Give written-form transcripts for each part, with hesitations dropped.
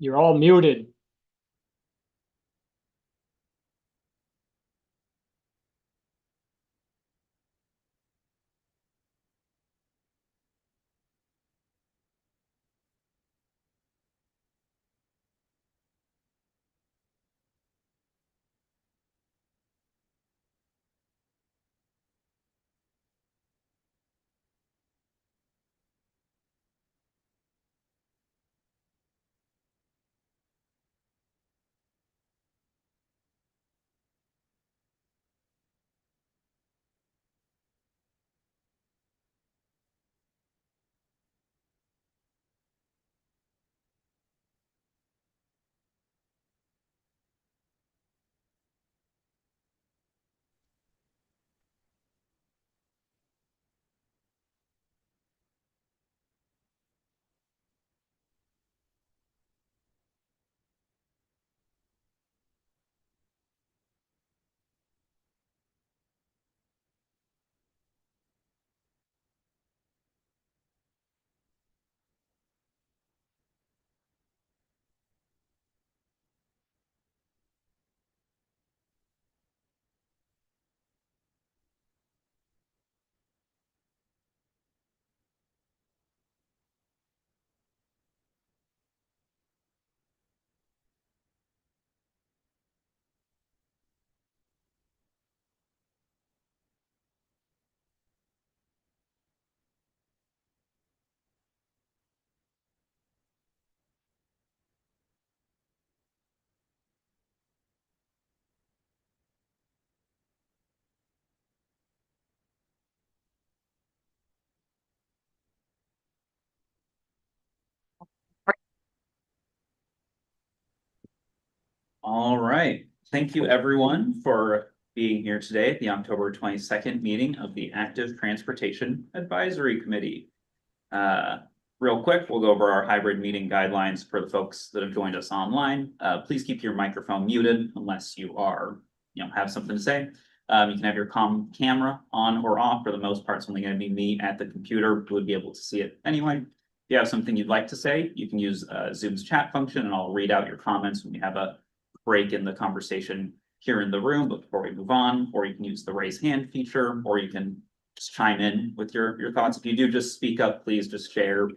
You're all muted. All right. Thank you, everyone, for being here today at the October 22nd meeting of the Active Transportation Advisory Committee. Real quick, we'll go over our hybrid meeting guidelines for the folks that have joined us online. Please keep your microphone muted unless you have something to say. You can have your camera on or off. For the most part, it's only going to be me at the computer who would be able to see it anyway. If you have something you'd like to say, you can use Zoom's chat function and I'll read out your comments when we have a break in the conversation here in the room. But before we move on, or you can use the raise hand feature, or you can just chime in with your thoughts. If you do just speak up, please just share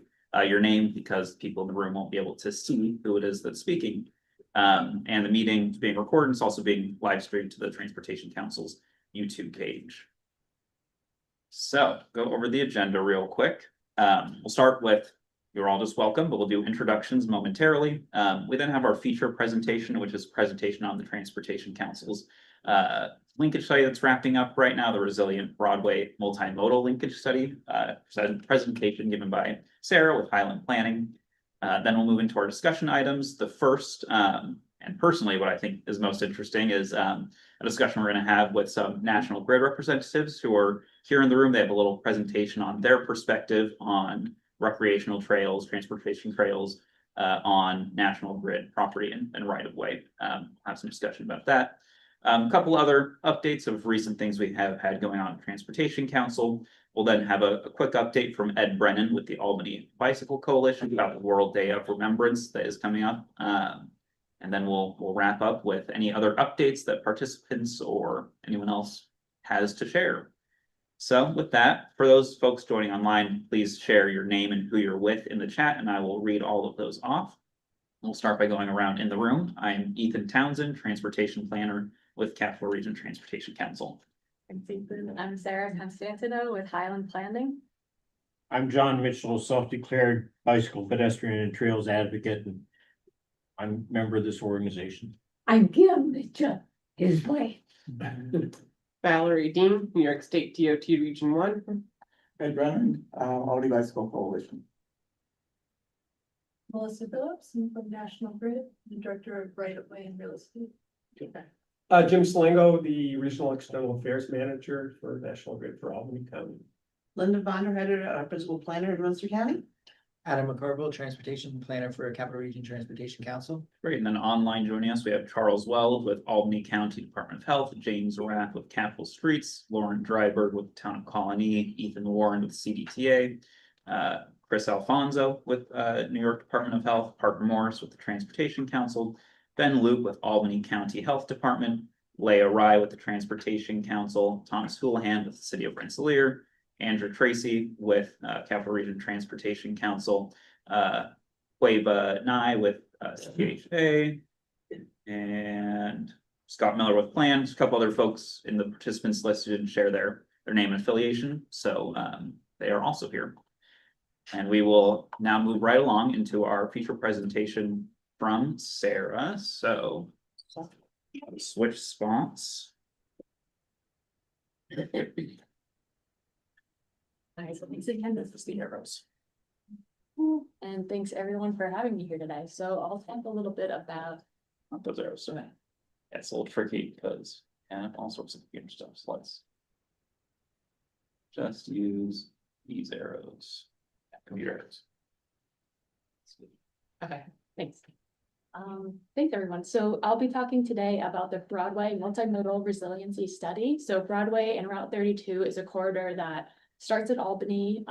your name, because people in the room won't be able to see who it is that's speaking. And the meeting is being recorded. It's also being live streamed to the Transportation Council's YouTube page. So go over the agenda real quick. We'll start with, you're all just welcome, but we'll do introductions momentarily. We then have our feature presentation, which is a presentation on the Transportation Council's linkage study that's wrapping up right now, the Resilient Broadway Multimodal Linkage Study, presentation given by Sarah with Highland Planning. Then we'll move into our discussion items. The first, and personally what I think is most interesting, is a discussion we're going to have with some National Grid representatives who are here in the room. They have a little presentation on their perspective on recreational trails, transportation trails on National Grid property and right of way. Have some discussion about that. A couple other updates of recent things we have had going on in Transportation Council. We'll then have a quick update from Ed Brennan with the Albany Bicycle Coalition about the World Day of Remembrance that is coming up. And then we'll wrap up with any other updates that participants or anyone else has to share. So with that, for those folks joining online, please share your name and who you're with in the chat, and I will read all of those off. We'll start by going around in the room. I'm Ethan Townsend, Transportation Planner with Capital Region Transportation Council. I'm Sarah Constantino with Highland Planning. I'm John Mitchell, self-declared bicycle, pedestrian, and trails advocate, and I'm a member of this organization. I'm Kim Mitchell, his wife. Valerie Dean, New York State DOT Region 1. Ed Brennan, Albany Bicycle Coalition. Melissa Phillips, I'm from National Grid, the Director of Right of Way and Real Estate. Jim Slango, the Regional External Affairs Manager for National Grid for Albany County. Linda Vonderheader, our Principal Planner in Munster County. Adam McCorville, Transportation Planner for Capital Region Transportation Council. Great, and then online joining us, we have Charles Weld with Albany County Department of Health, James Rath with Capital Streets, Lauren Dryberg with the Town of Colony, Ethan Warren with CDTA, Chris Alfonso with New York Department of Health, Parker Morris with the Transportation Council, Ben Luke with Albany County Health Department, Leah Rye with the Transportation Council, Thomas Houlihan with the City of Rensselaer, Andrew Tracy with Capital Region Transportation Council, Quava Nye with CPHA, and Scott Miller with Plans. A couple other folks in the participants list didn't share their name and affiliation, so they are also here. And we will now move right along into our feature presentation from Sarah. So switch spots. Alright, so thanks again, this is the arrows. And thanks everyone for having me here today. So I'll talk a little bit about. Not those arrows. So it's a little tricky because all sorts of computer stuff. So let's just use these arrows. Computer arrows. Okay, thanks. Thanks everyone. So I'll be talking today about the Broadway Multimodal Resiliency Study. So Broadway and Route 32 is a corridor that starts at Albany.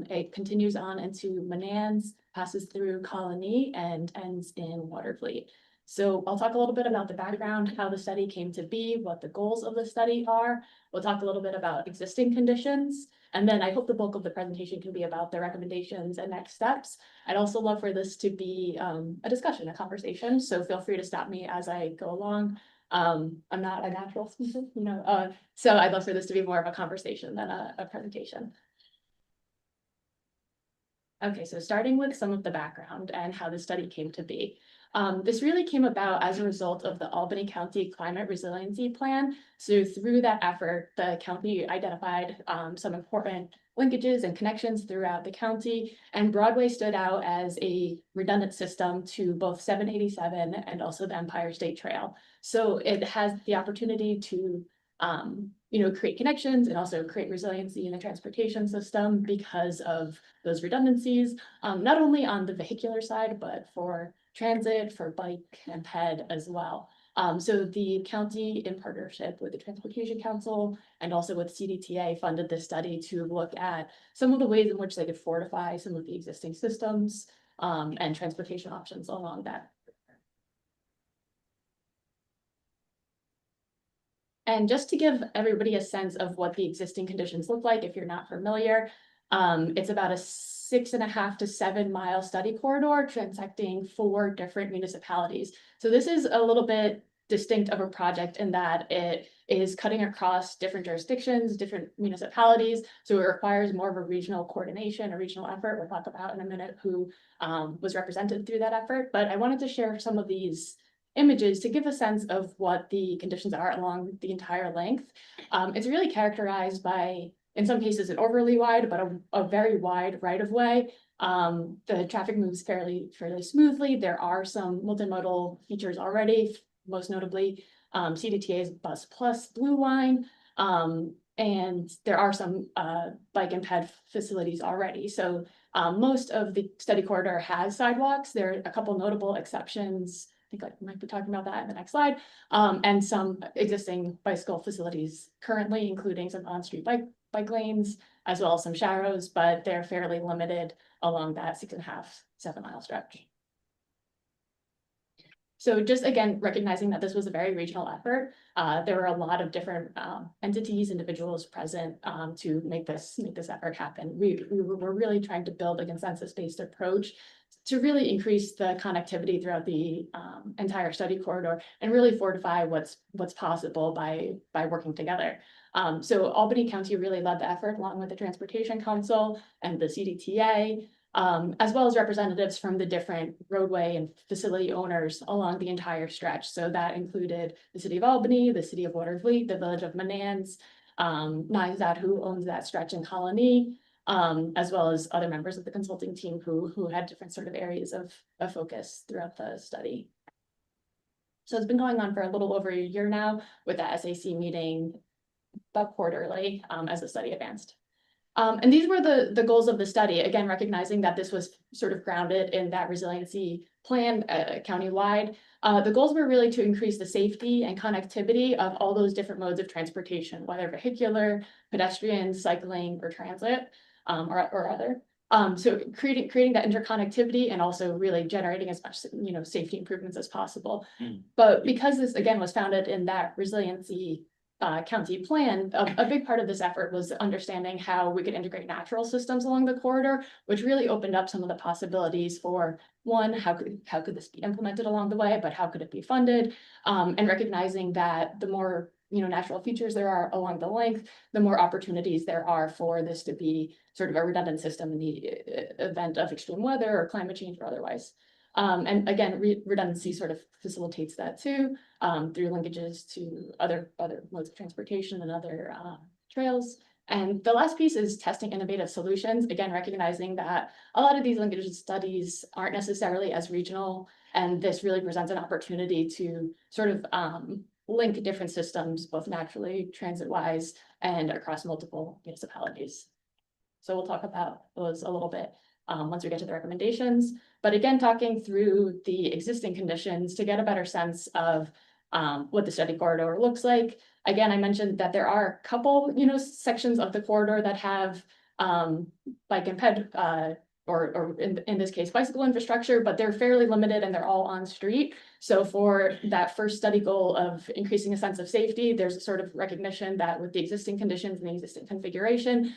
It continues on into Menands, passes through Colony, and ends in Waterfleet. So I'll talk a little bit about the background, how the study came to be, what the goals of the study are. We'll talk a little bit about existing conditions, and then I hope the bulk of the presentation can be about the recommendations and next steps. I'd also love for this to be a discussion, a conversation, so feel free to stop me as I go along. I'm not a natural speaker, so I'd love for this to be more of a conversation than a presentation. Okay, so starting with some of the background and how the study came to be. This really came about as a result of the Albany County Climate Resiliency Plan. So through that effort, the county identified some important linkages and connections throughout the county, and Broadway stood out as a redundant system to both 787 and also the Empire State Trail. So it has the opportunity to create connections and also create resiliency in the transportation system because of those redundancies, not only on the vehicular side, but for transit, for bike and ped as well. So the county, in partnership with the Transportation Council and also with CDTA, funded this study to look at some of the ways in which they could fortify some of the existing systems and transportation options along that. And just to give everybody a sense of what the existing conditions look like, if you're not familiar, it's about a 6.5 to 7 mile study corridor transecting 4 different municipalities. So this is a little bit distinct of a project in that it is cutting across different jurisdictions, different municipalities. So it requires more of a regional coordination, a regional effort. We'll talk about in a minute who was represented through that effort. But I wanted to share some of these images to give a sense of what the conditions are along the entire length. It's really characterized by, in some cases, an overly wide, but a very wide right of way. The traffic moves fairly smoothly. There are some multimodal features already, most notably CDTA's Bus Plus Blue Line. And there are some bike and ped facilities already. So most of the study corridor has sidewalks. There are a couple notable exceptions. I think I might be talking about that in the next slide, and some existing bicycle facilities currently, including some on-street bike lanes, as well as some sharrows, but they're fairly limited along that 6.5, 7 mile stretch. So just again, recognizing that this was a very regional effort, there were a lot of different entities, individuals present to make this effort happen. We were really trying to build a consensus-based approach to really increase the connectivity throughout the entire study corridor and really fortify what's possible by working together. So Albany County really led the effort along with the Transportation Council and the CDTA, as well as representatives from the different roadway and facility owners along the entire stretch. So that included the City of Albany, the City of Waterfleet, the Village of Menands, Nizad, who owns that stretch in Colony, as well as other members of the consulting team who had different sort of areas of focus throughout the study. So it's been going on for a little over a year now, with the SAC meeting about quarterly as the study advanced. And these were the goals of the study, again, recognizing that this was sort of grounded in that resiliency plan countywide. The goals were really to increase the safety and connectivity of all those different modes of transportation, whether vehicular, pedestrian, cycling, or transit, or other. So creating that interconnectivity and also really generating as much, safety improvements as possible. Mm. But because this again was founded in that resiliency county plan, a big part of this effort was understanding how we could integrate natural systems along the corridor, which really opened up some of the possibilities for one, how could this be implemented along the way, but how could it be funded? And recognizing that the more natural features there are along the length, the more opportunities there are for this to be sort of a redundant system in the event of extreme weather or climate change or otherwise. And again, redundancy sort of facilitates that too, through linkages to other modes of transportation and other trails. And the last piece is testing innovative solutions, again, recognizing that a lot of these linkage studies aren't necessarily as regional, and this really presents an opportunity to sort of link different systems, both naturally, transit-wise, and across multiple municipalities. So we'll talk about those a little bit once we get to the recommendations. But again, talking through the existing conditions to get a better sense of what the study corridor looks like. Again, I mentioned that there are a couple, sections of the corridor that have bike and ped or in this case, bicycle infrastructure, but they're fairly limited and they're all on street. So for that first study goal of increasing a sense of safety, there's a sort of recognition that with the existing conditions and the existing configuration,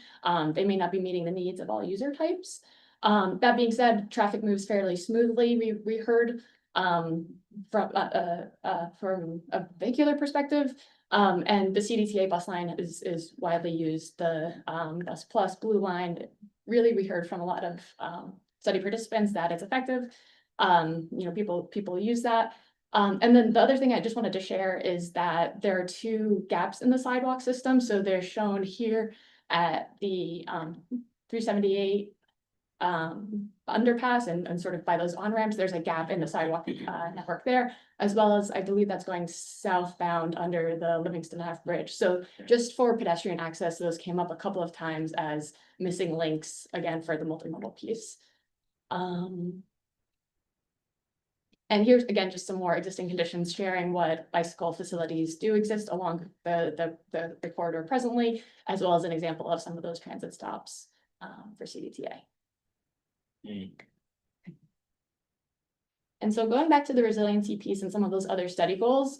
they may not be meeting the needs of all user types. That being said, traffic moves fairly smoothly. We heard from a vehicular perspective, and the CDTA bus line is widely used. The Bus Plus Blue Line, really, we heard from a lot of study participants that it's effective. People use that. And then the other thing I just wanted to share is that there are two gaps in the sidewalk system. So they're shown here at the 378 underpass and sort of by those on-ramps, there's a gap in the sidewalk network there, as well as I believe that's going southbound under the Livingston Ave Bridge. So just for pedestrian access, those came up a couple of times as missing links, again, for the multimodal piece. And here's again, just some more existing conditions sharing what bicycle facilities do exist along the corridor presently, as well as an example of some of those transit stops for CDTA. And so going back to the resiliency piece and some of those other study goals,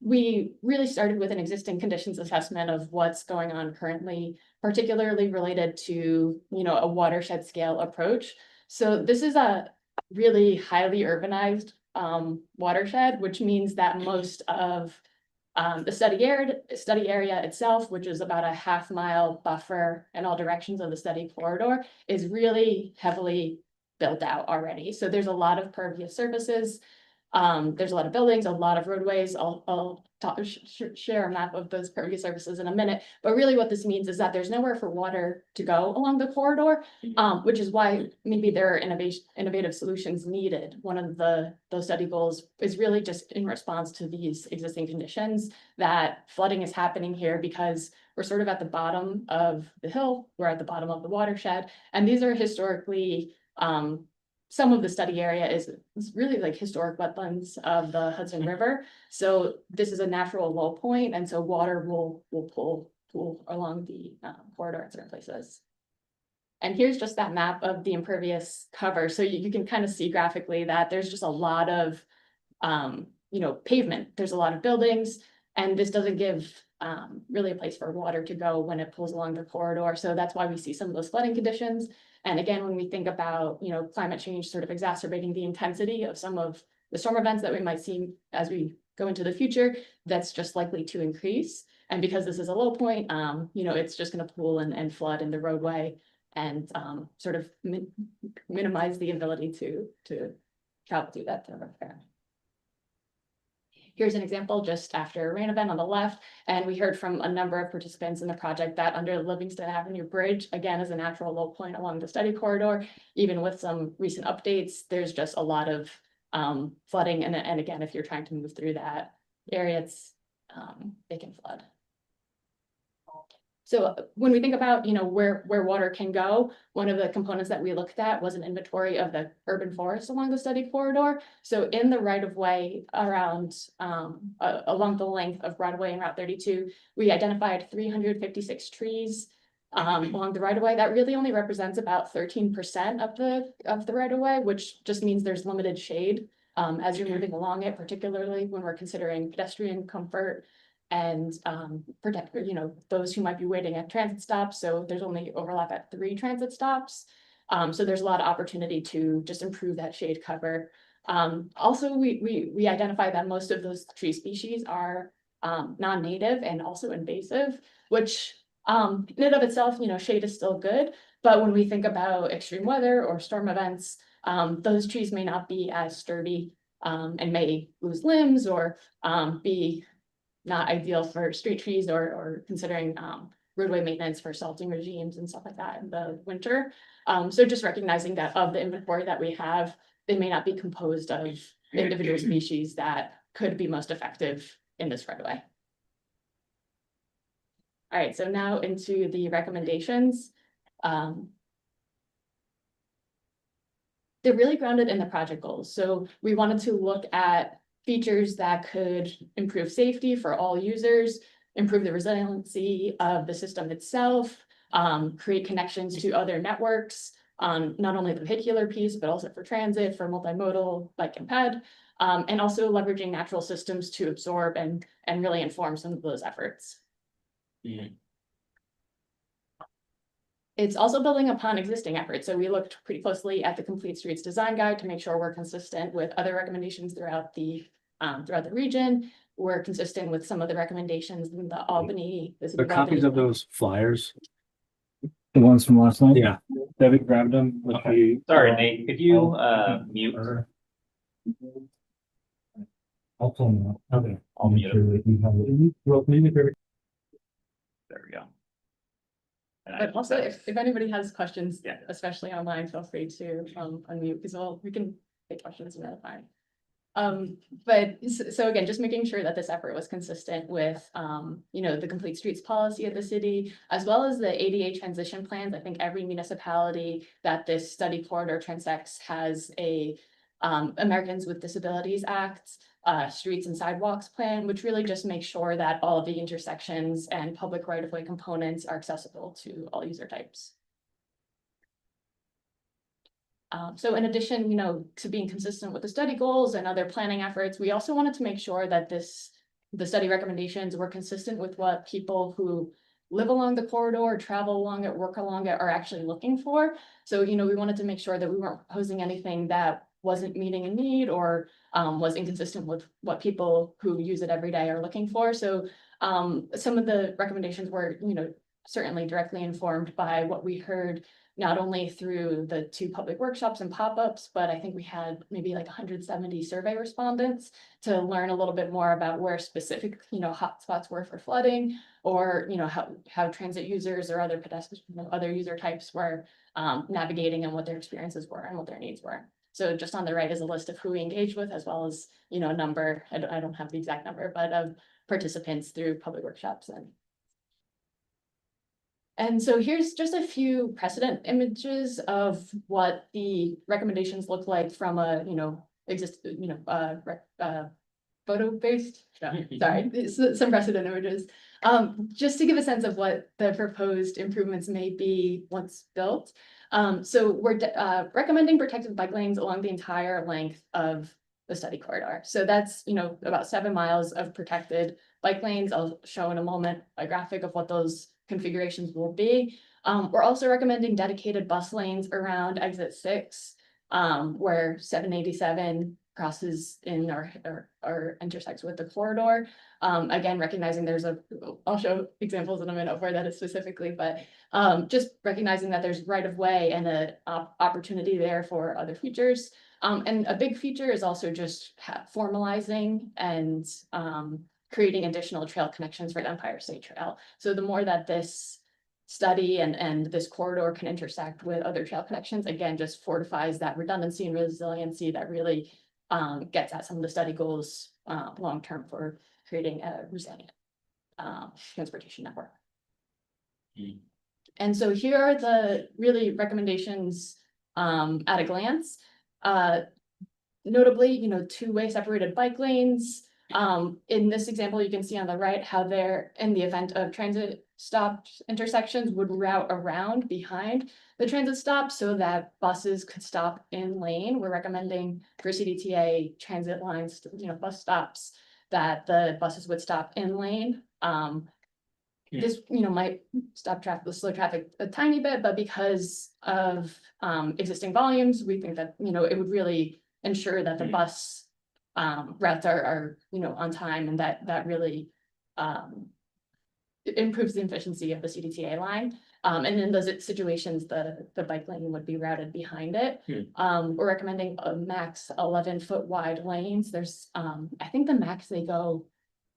we really started with an existing conditions assessment of what's going on currently, particularly related to, a watershed scale approach. So this is a really highly urbanized watershed, which means that most of the study area itself, which is about a half-mile buffer in all directions of the study corridor, is really heavily built out already. So there's a lot of pervious surfaces. There's a lot of buildings, a lot of roadways. I'll share a map of those pervious surfaces in a minute. But really what this means is that there's nowhere for water to go along the corridor, which is why maybe there are innovative solutions needed. One of those study goals is really just in response to these existing conditions that flooding is happening here because we're sort of at the bottom of the hill, we're at the bottom of the watershed, and these are historically some of the study area is really like historic wetlands of the Hudson River. So this is a natural low point, and so water will pull along the corridor in certain places. And here's just that map of the impervious cover. So you can kind of see graphically that there's just a lot of pavement. There's a lot of buildings, and this doesn't give really a place for water to go when it pulls along the corridor. So that's why we see some of those flooding conditions. And again, when we think about, climate change sort of exacerbating the intensity of some of the storm events that we might see as we go into the future, that's just likely to increase. And because this is a low point, it's just going to pool and flood in the roadway and sort of minimize the ability to travel through that thoroughfare. Here's an example just after a rain event on the left, and we heard from a number of participants in the project that under the Livingston Avenue Bridge, again, is a natural low point along the study corridor. Even with some recent updates, there's just a lot of flooding, and again, if you're trying to move through that area, it's they can flood. So when we think about, where water can go, one of the components that we looked at was an inventory of the urban forest along the study corridor. So in the right of way around, along the length of Broadway and Route 32, we identified 356 trees along the right of way. That really only represents about 13% of the right of way, which just means there's limited shade as you're moving along it, particularly when we're considering pedestrian comfort and protect, those who might be waiting at transit stops. So there's only overlap at 3 transit stops. So there's a lot of opportunity to just improve that shade cover. Also, we identify that most of those tree species are non-native and also invasive, which in and of itself, shade is still good. But when we think about extreme weather or storm events, those trees may not be as sturdy and may lose limbs or be not ideal for street trees or considering roadway maintenance for salting regimes and stuff like that in the winter. So just recognizing that of the inventory that we have, they may not be composed of individual species that could be most effective in this right of way. All right, so now into the recommendations. They're really grounded in the project goals. So we wanted to look at features that could improve safety for all users, improve the resiliency of the system itself, create connections to other networks, not only the vehicular piece, but also for transit, for multimodal, bike and ped, and also leveraging natural systems to absorb and really inform some of those efforts. It's also building upon existing efforts. So we looked pretty closely at the Complete Streets Design Guide to make sure we're consistent with other recommendations throughout the region. We're consistent with some of the recommendations in the Albany. The copies of those flyers. The ones from last night? Yeah. David grabbed them. With Okay. the, Sorry, Nate, could you mute? I'll pull them up. Okay. I'll mute him. Well, maybe they're. There we go. And But also, if anybody has questions, Yeah. especially online, feel free to unmute because we can take questions another time. But so again, just making sure that this effort was consistent with the Complete Streets policy of the city, as well as the ADA transition plans. I think every municipality that this study corridor transects has a Americans with Disabilities Act, Streets and Sidewalks plan, which really just makes sure that all of the intersections and public right-of-way components are accessible to all user types. So in addition, to being consistent with the study goals and other planning efforts, we also wanted to make sure that the study recommendations were consistent with what people who live along the corridor, travel along it, work along it are actually looking for. So, we wanted to make sure that we weren't proposing anything that wasn't meeting a need or was inconsistent with what people who use it every day are looking for. So some of the recommendations were, certainly directly informed by what we heard, not only through the 2 public workshops and pop-ups, but I think we had maybe like 170 survey respondents to learn a little bit more about where specific, hotspots were for flooding, or, how transit users or other pedestrians, other user types were navigating and what their experiences were and what their needs were. So just on the right is a list of who we engaged with, as well as, a number, I don't have the exact number, but of participants through public workshops. And so here's just a few precedent images of what the recommendations look like from a, photo-based, sorry, some precedent images. Just to give a sense of what the proposed improvements may be once built. So we're recommending protected bike lanes along the entire length of the study corridor. So that's, about 7 miles of protected bike lanes. I'll show in a moment a graphic of what those configurations will be. We're also recommending dedicated bus lanes around exit 6, where 787 crosses in or intersects with the corridor. Again, recognizing I'll show examples in a minute of where that is specifically, but just recognizing that there's right of way and an opportunity there for other features. And a big feature is also just formalizing and creating additional trail connections for the Empire State Trail. So the more that this study and this corridor can intersect with other trail connections, again, just fortifies that redundancy and resiliency that really gets at some of the study goals long-term for creating a resilient transportation network. And so here are the really recommendations at a glance. Notably, 2-way separated bike lanes, In this example, you can see on the right how they're, in the event of transit stop intersections, would route around behind the transit stop so that buses could stop in lane. We're recommending for CDTA transit lines, bus stops, that the buses would stop in lane. This, might stop traffic, slow traffic a tiny bit, but because of existing volumes, we think that, it would really ensure that the bus routes are, on time, and that really it improves the efficiency of the CDTA line. And in those situations, the bike lane would be routed behind it. We're recommending a max 11-foot wide lanes. There's, I think the max they go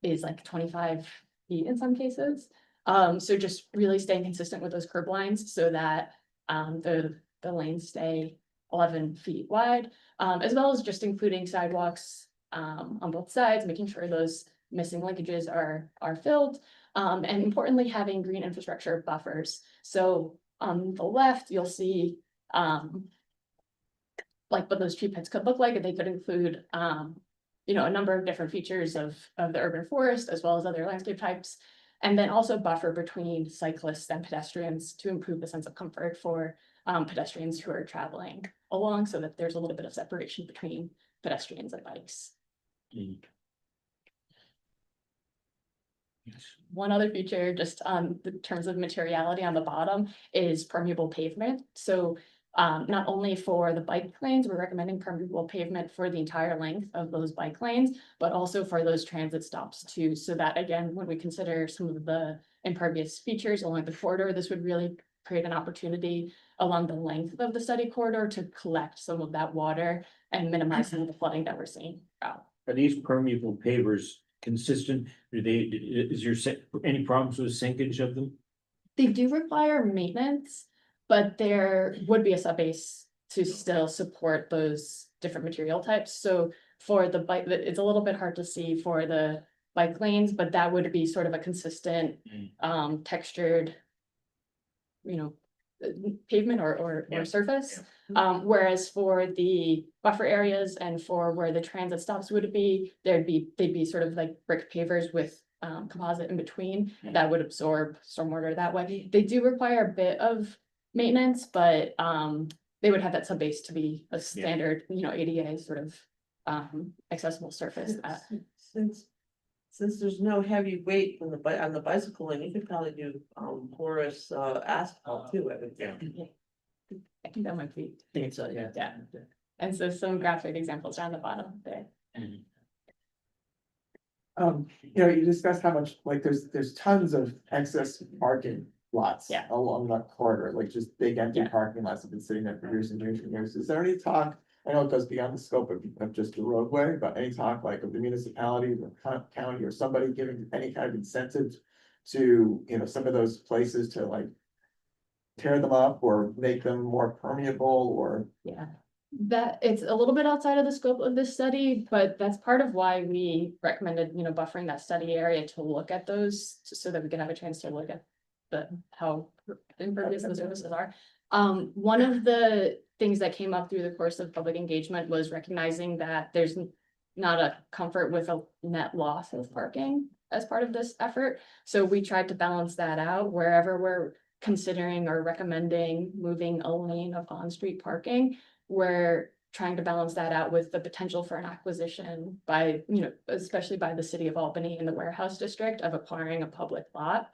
is like 25 feet in some cases. So just really staying consistent with those curb lines so that the lanes stay 11 feet wide, as well as just including sidewalks on both sides, making sure those missing linkages are filled, and importantly, having green infrastructure buffers. So on the left, you'll see like what those tree pits could look like, and they could include a number of different features of the urban forest, as well as other landscape types. And then also buffer between cyclists and pedestrians to improve the sense of comfort for pedestrians who are traveling along, so that there's a little bit of separation between pedestrians and bikes. One other feature, just on the terms of materiality on the bottom, is permeable pavement. So not only for the bike lanes, we're recommending permeable pavement for the entire length of those bike lanes, but also for those transit stops too. So that, again, when we consider some of the impervious features along the corridor, this would really create an opportunity along the length of the study corridor to collect some of that water and minimize some of the flooding that we're seeing. Are these permeable pavers consistent? Is there any problems with sinkage of them? They do require maintenance, but there would be a subbase to still support those different material types. So for the bike, it's a little bit hard to see for the bike lanes, but that would be sort of a consistent textured, pavement or surface. Whereas for the buffer areas and for where the transit stops would be, they'd be sort of like brick pavers with composite in between that would absorb stormwater that way. They do require a bit of maintenance, but they would have that subbase to be a standard, ADA sort of accessible surface. Since there's no heavy weight on the bicycle lane, you could probably do porous asphalt too, I would think. I think that might be. I think so, yeah. Yeah. And so some graphic examples down the bottom there. You discussed how much, like, there's tons of excess parking lots. Yeah. Along that corridor, like just big empty Yeah. parking lots have been sitting there for years and years and years. Is there any talk? I know it goes beyond the scope of just the roadway, but any talk like of the municipality or county or somebody giving any kind of incentive to, some of those places to like tear them up or make them more permeable or? Yeah, that it's a little bit outside of the scope of this study, but that's part of why we recommended, buffering that study area to look at those, so that we can have a chance to look at how impervious those surfaces are. One of the things that came up through the course of public engagement was recognizing that there's not a comfort with a net loss of parking as part of this effort. So we tried to balance that out wherever we're considering or recommending moving a lane of on-street parking. We're trying to balance that out with the potential for an acquisition by, especially by the city of Albany in the warehouse district, of acquiring a public lot,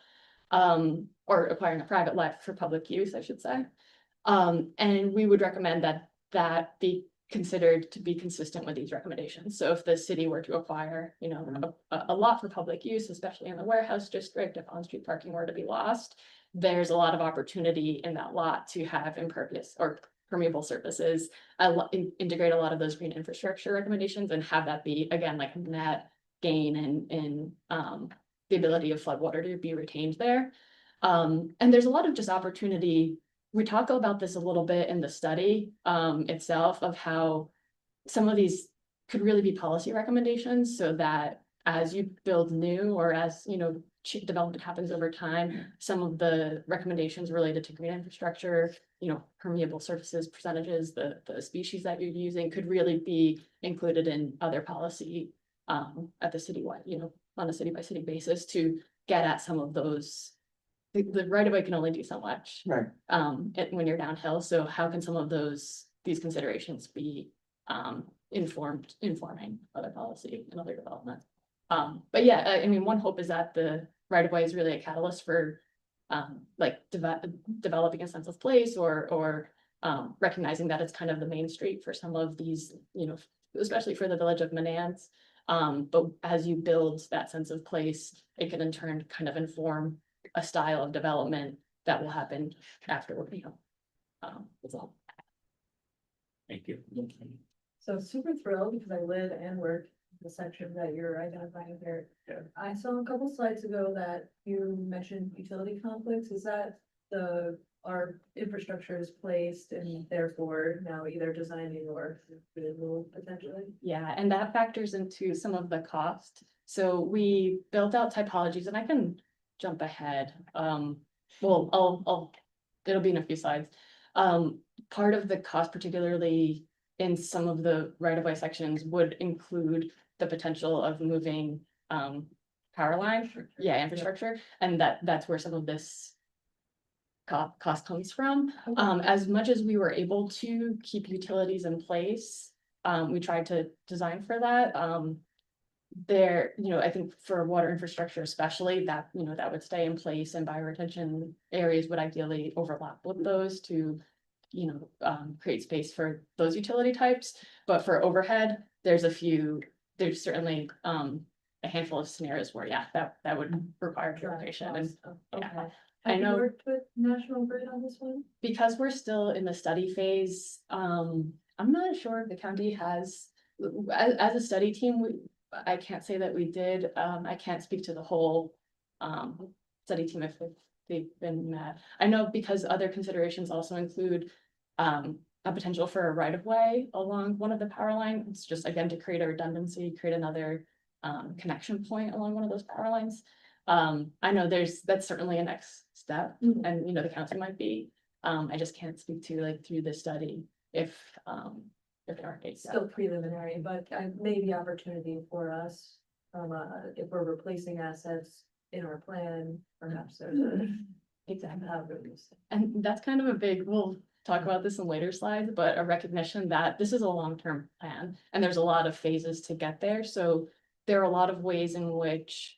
or acquiring a private lot for public use, I should say. And we would recommend that be considered to be consistent with these recommendations. So if the city were to acquire, a lot for public use, especially in the warehouse district, if on-street parking were to be lost, there's a lot of opportunity in that lot to have impervious or permeable surfaces, integrate a lot of those green infrastructure recommendations, and have that be, again, like net gain in the ability of floodwater to be retained there. And there's a lot of just opportunity. We talk about this a little bit in the study itself, of how some of these could really be policy recommendations, so that as you build new, or as development happens over time, some of the recommendations related to green infrastructure, permeable surfaces percentages, the species that you're using could really be included in other policy at the citywide, on a city by city basis to get at some of those. The right of way can only do so much. Right. When you're downhill, so how can some of these considerations be informing other policy and other development? But yeah, I mean, one hope is that the right of way is really a catalyst for like developing a sense of place or recognizing that it's kind of the main street for some of these, especially for the village of Manans. But as you build that sense of place, it can in turn kind of inform a style of development that will happen afterward, that's all. Thank you. So super thrilled because I live and work in the section that you're identifying here. Yeah. I saw a couple slides ago that you mentioned utility conflicts. Is that our infrastructure is placed and therefore now either designing or removal potentially? Yeah, and that factors into some of the cost. So we built out typologies, and I can jump ahead. Well, it'll be in a few slides. Part of the cost, particularly in some of the right-of-way sections, would include the potential of moving power line, infrastructure, and that's where some of this cost comes from. As much as we were able to keep utilities in place, we tried to design for that. I think for water infrastructure especially, that would stay in place, and bioretention areas would ideally overlap with those to create space for those utility types. But for overhead, there's certainly a handful of scenarios where, that would require purification. And Okay. I know- Have you worked with National Grid on this one? because we're still in the study phase, I'm not sure if the county has, as a study team, I can't say that we did. I can't speak to the whole study team if they've been met. I know because other considerations also include a potential for a right of way along one of the power lines. It's just again to create a redundancy, create another connection point along one of those power lines. I know that's certainly a next step, and the county might be. I just can't speak to like through the study if there are cases. Still preliminary, but maybe opportunity for us, if we're replacing assets in our plan, perhaps there's a. Exactly. And that's kind of a big, we'll talk about this in later slides, but a recognition that this is a long-term plan and there's a lot of phases to get there. So there are a lot of ways in which,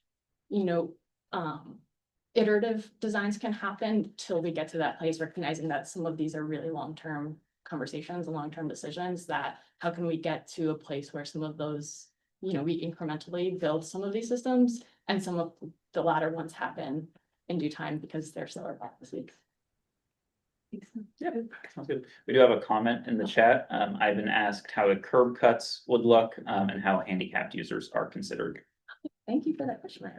iterative designs can happen till we get to that place, recognizing that some of these are really long-term conversations and long-term decisions, that how can we get to a place where some of those, we incrementally build some of these systems and some of the latter ones happen in due time because they're slower processes. Yeah, sounds good. We do have a comment in the chat. I've been asked how the curb cuts would look, and how handicapped users are considered. Thank you for that question.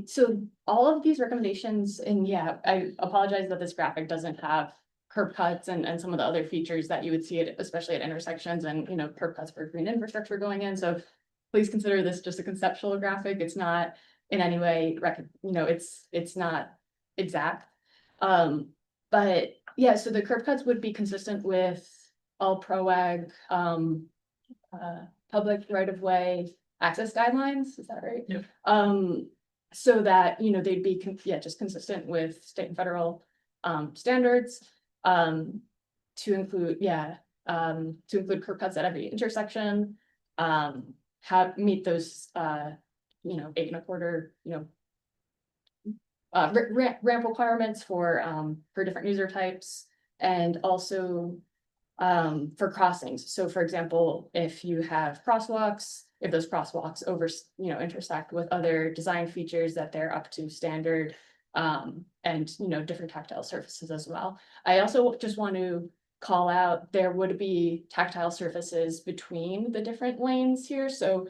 So all of these recommendations, and I apologize that this graphic doesn't have curb cuts and some of the other features that you would see it, especially at intersections and, curb cuts for green infrastructure going in. So please consider this just a conceptual graphic. It's not in any way, it's not exact. But so the curb cuts would be consistent with all PROAG, public right-of-way access guidelines, is that right? Yep. So that, they'd be, just consistent with state and federal, standards, to include curb cuts at every intersection, meet those, 8.25, ramp requirements for different user types, and also for crossings. So for example, if you have crosswalks, if those crosswalks intersect with other design features that they're up to standard, and different tactile surfaces as well. I also just want to call out, there would be tactile surfaces between the different lanes here. So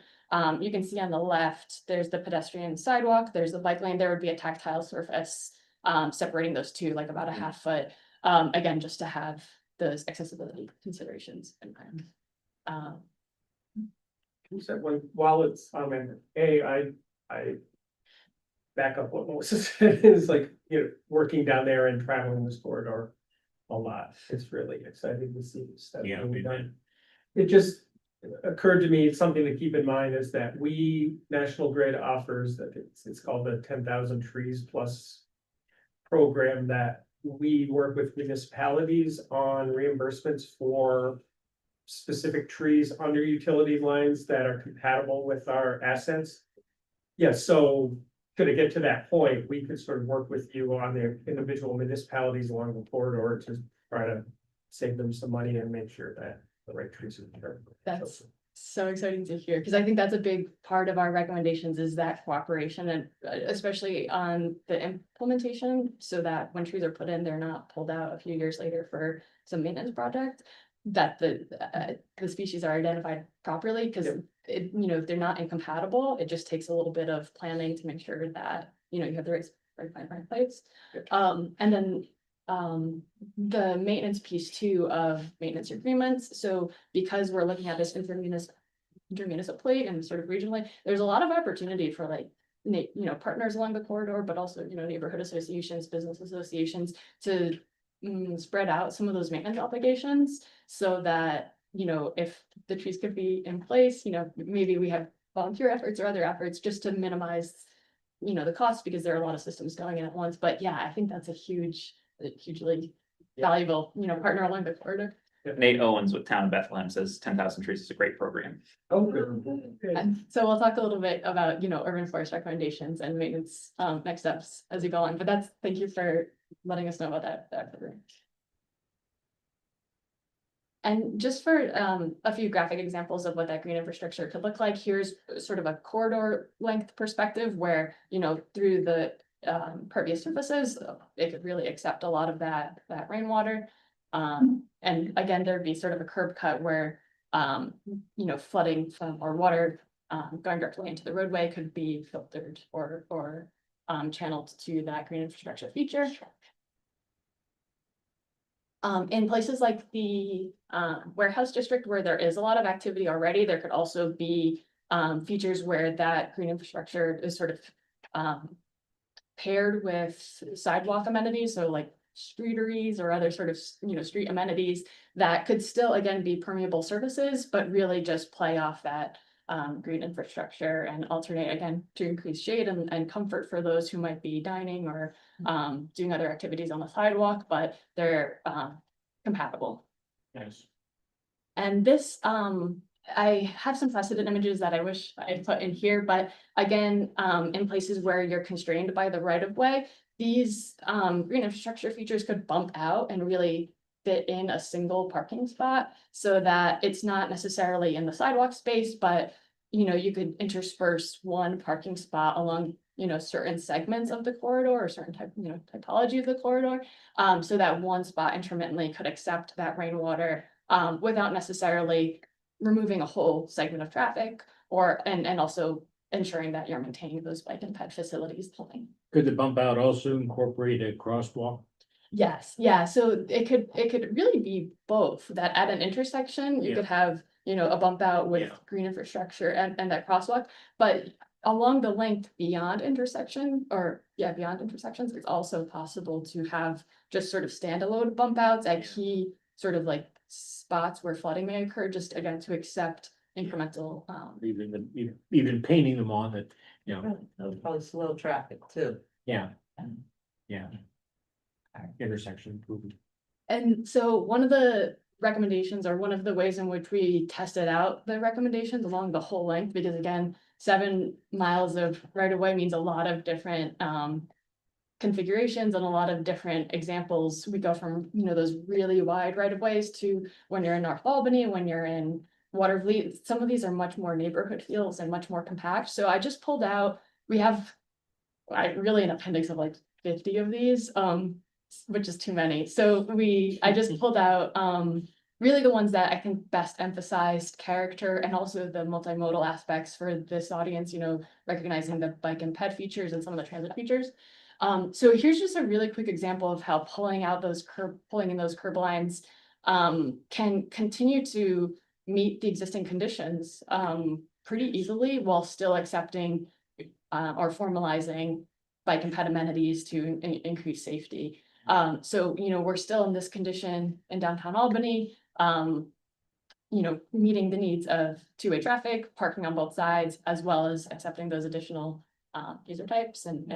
you can see on the left, there's the pedestrian sidewalk, there's the bike lane, there would be a tactile surface separating those two, like about a half foot, again, just to have those accessibility considerations in mind. You said while it's, I back up what Melissa said, is like, working down there and traveling this corridor a lot. It's really exciting to see this stuff being done. It just, occurred to me, something to keep in mind is that National Grid offers that it's called the 10,000 Trees Plus program, that we work with municipalities on reimbursements for specific trees under utility lines that are compatible with our assets. Yeah, so could it get to that point, we could sort of work with you on the individual municipalities along the corridor to try to save them some money and make sure that the right trees are there. That's so exciting to hear, because I think that's a big part of our recommendations is that cooperation, and especially on the implementation, so that when trees are put in, they're not pulled out a few years later for some maintenance project. That the species are identified properly, because it, you know, if they're not incompatible, it just takes a little bit of planning to make sure that, you know, you have the right place. And then the maintenance piece too of maintenance agreements. So because we're looking at this intermunicipally and sort of regionally, there's a lot of opportunity for like, you know, partners along the corridor, but also, you know, neighborhood associations, business associations to spread out some of those maintenance obligations, so that, you know, if the trees could be in place, you know, maybe we have volunteer efforts or other efforts just to minimize, you know, the cost, because there are a lot of systems going in at once. But yeah, I think that's a hugely valuable, you know, partner along the corridor. Nate Owens with Town of Bethlehem says 10,000 trees is a great program. Oh, good. And so we'll talk a little bit about, you know, urban forest recommendations and maintenance next steps as we go on, but thank you for letting us know about that program. And just for a few graphic examples of what that green infrastructure could look like, here's sort of a corridor length perspective where, you know, through the pervious surfaces, it could really accept a lot of that rainwater. And again, there'd be sort of a curb cut where, you know, flooding from or water going directly into the roadway could be filtered or channeled to that green infrastructure feature. In places like the warehouse district where there is a lot of activity already, there could also be features where that green infrastructure is sort of paired with sidewalk amenities, so like streeteries or other sort of, you know, street amenities that could still again be permeable surfaces, but really just play off that green infrastructure and alternate again to increase shade and comfort for those who might be dining or doing other activities on the sidewalk, but they're compatible. Yes. And this, I have some precedent images that I wish I put in here, but again, in places where you're constrained by the right of way, these green infrastructure features could bump out and really fit in a single parking spot, so that it's not necessarily in the sidewalk space, but you know, you could intersperse one parking spot along, you know, certain segments of the corridor or certain type, you know, typology of the corridor, so that one spot intermittently could accept that rainwater without necessarily removing a whole segment of traffic, or and also ensuring that you're maintaining those bike and ped facilities. Could the bump out also incorporate a crosswalk? Yes, yeah, so it could really be both, that at an intersection, you could have, you know, a bump out with green infrastructure and that crosswalk, but along the length beyond intersection, or beyond intersections, it's also possible to have just sort of standalone bump outs at key sort of like spots where flooding may occur, just again to accept incremental Even painting them on that, you know. That would probably slow traffic too. Yeah. Intersection improvement. And so one of the recommendations, or one of the ways in which we tested out the recommendations along the whole length, because again, 7 miles of right of way means a lot of different configurations and a lot of different examples. We go from, you know, those really wide right of ways to when you're in North Albany, when you're in Watervliet, some of these are much more neighborhood feels and much more compact. So I just pulled out, we have really an appendix of like 50 of these, which is too many. So I just pulled out really the ones that I think best emphasized character and also the multimodal aspects for this audience, you know, recognizing the bike and ped features and some of the transit features. So here's just a really quick example of how pulling in those curb lines can continue to meet the existing conditions pretty easily while still accepting or formalizing bike and ped amenities to increase safety. So, you know, we're still in this condition in downtown Albany. meeting the needs of two-way traffic, parking on both sides, as well as accepting those additional user types and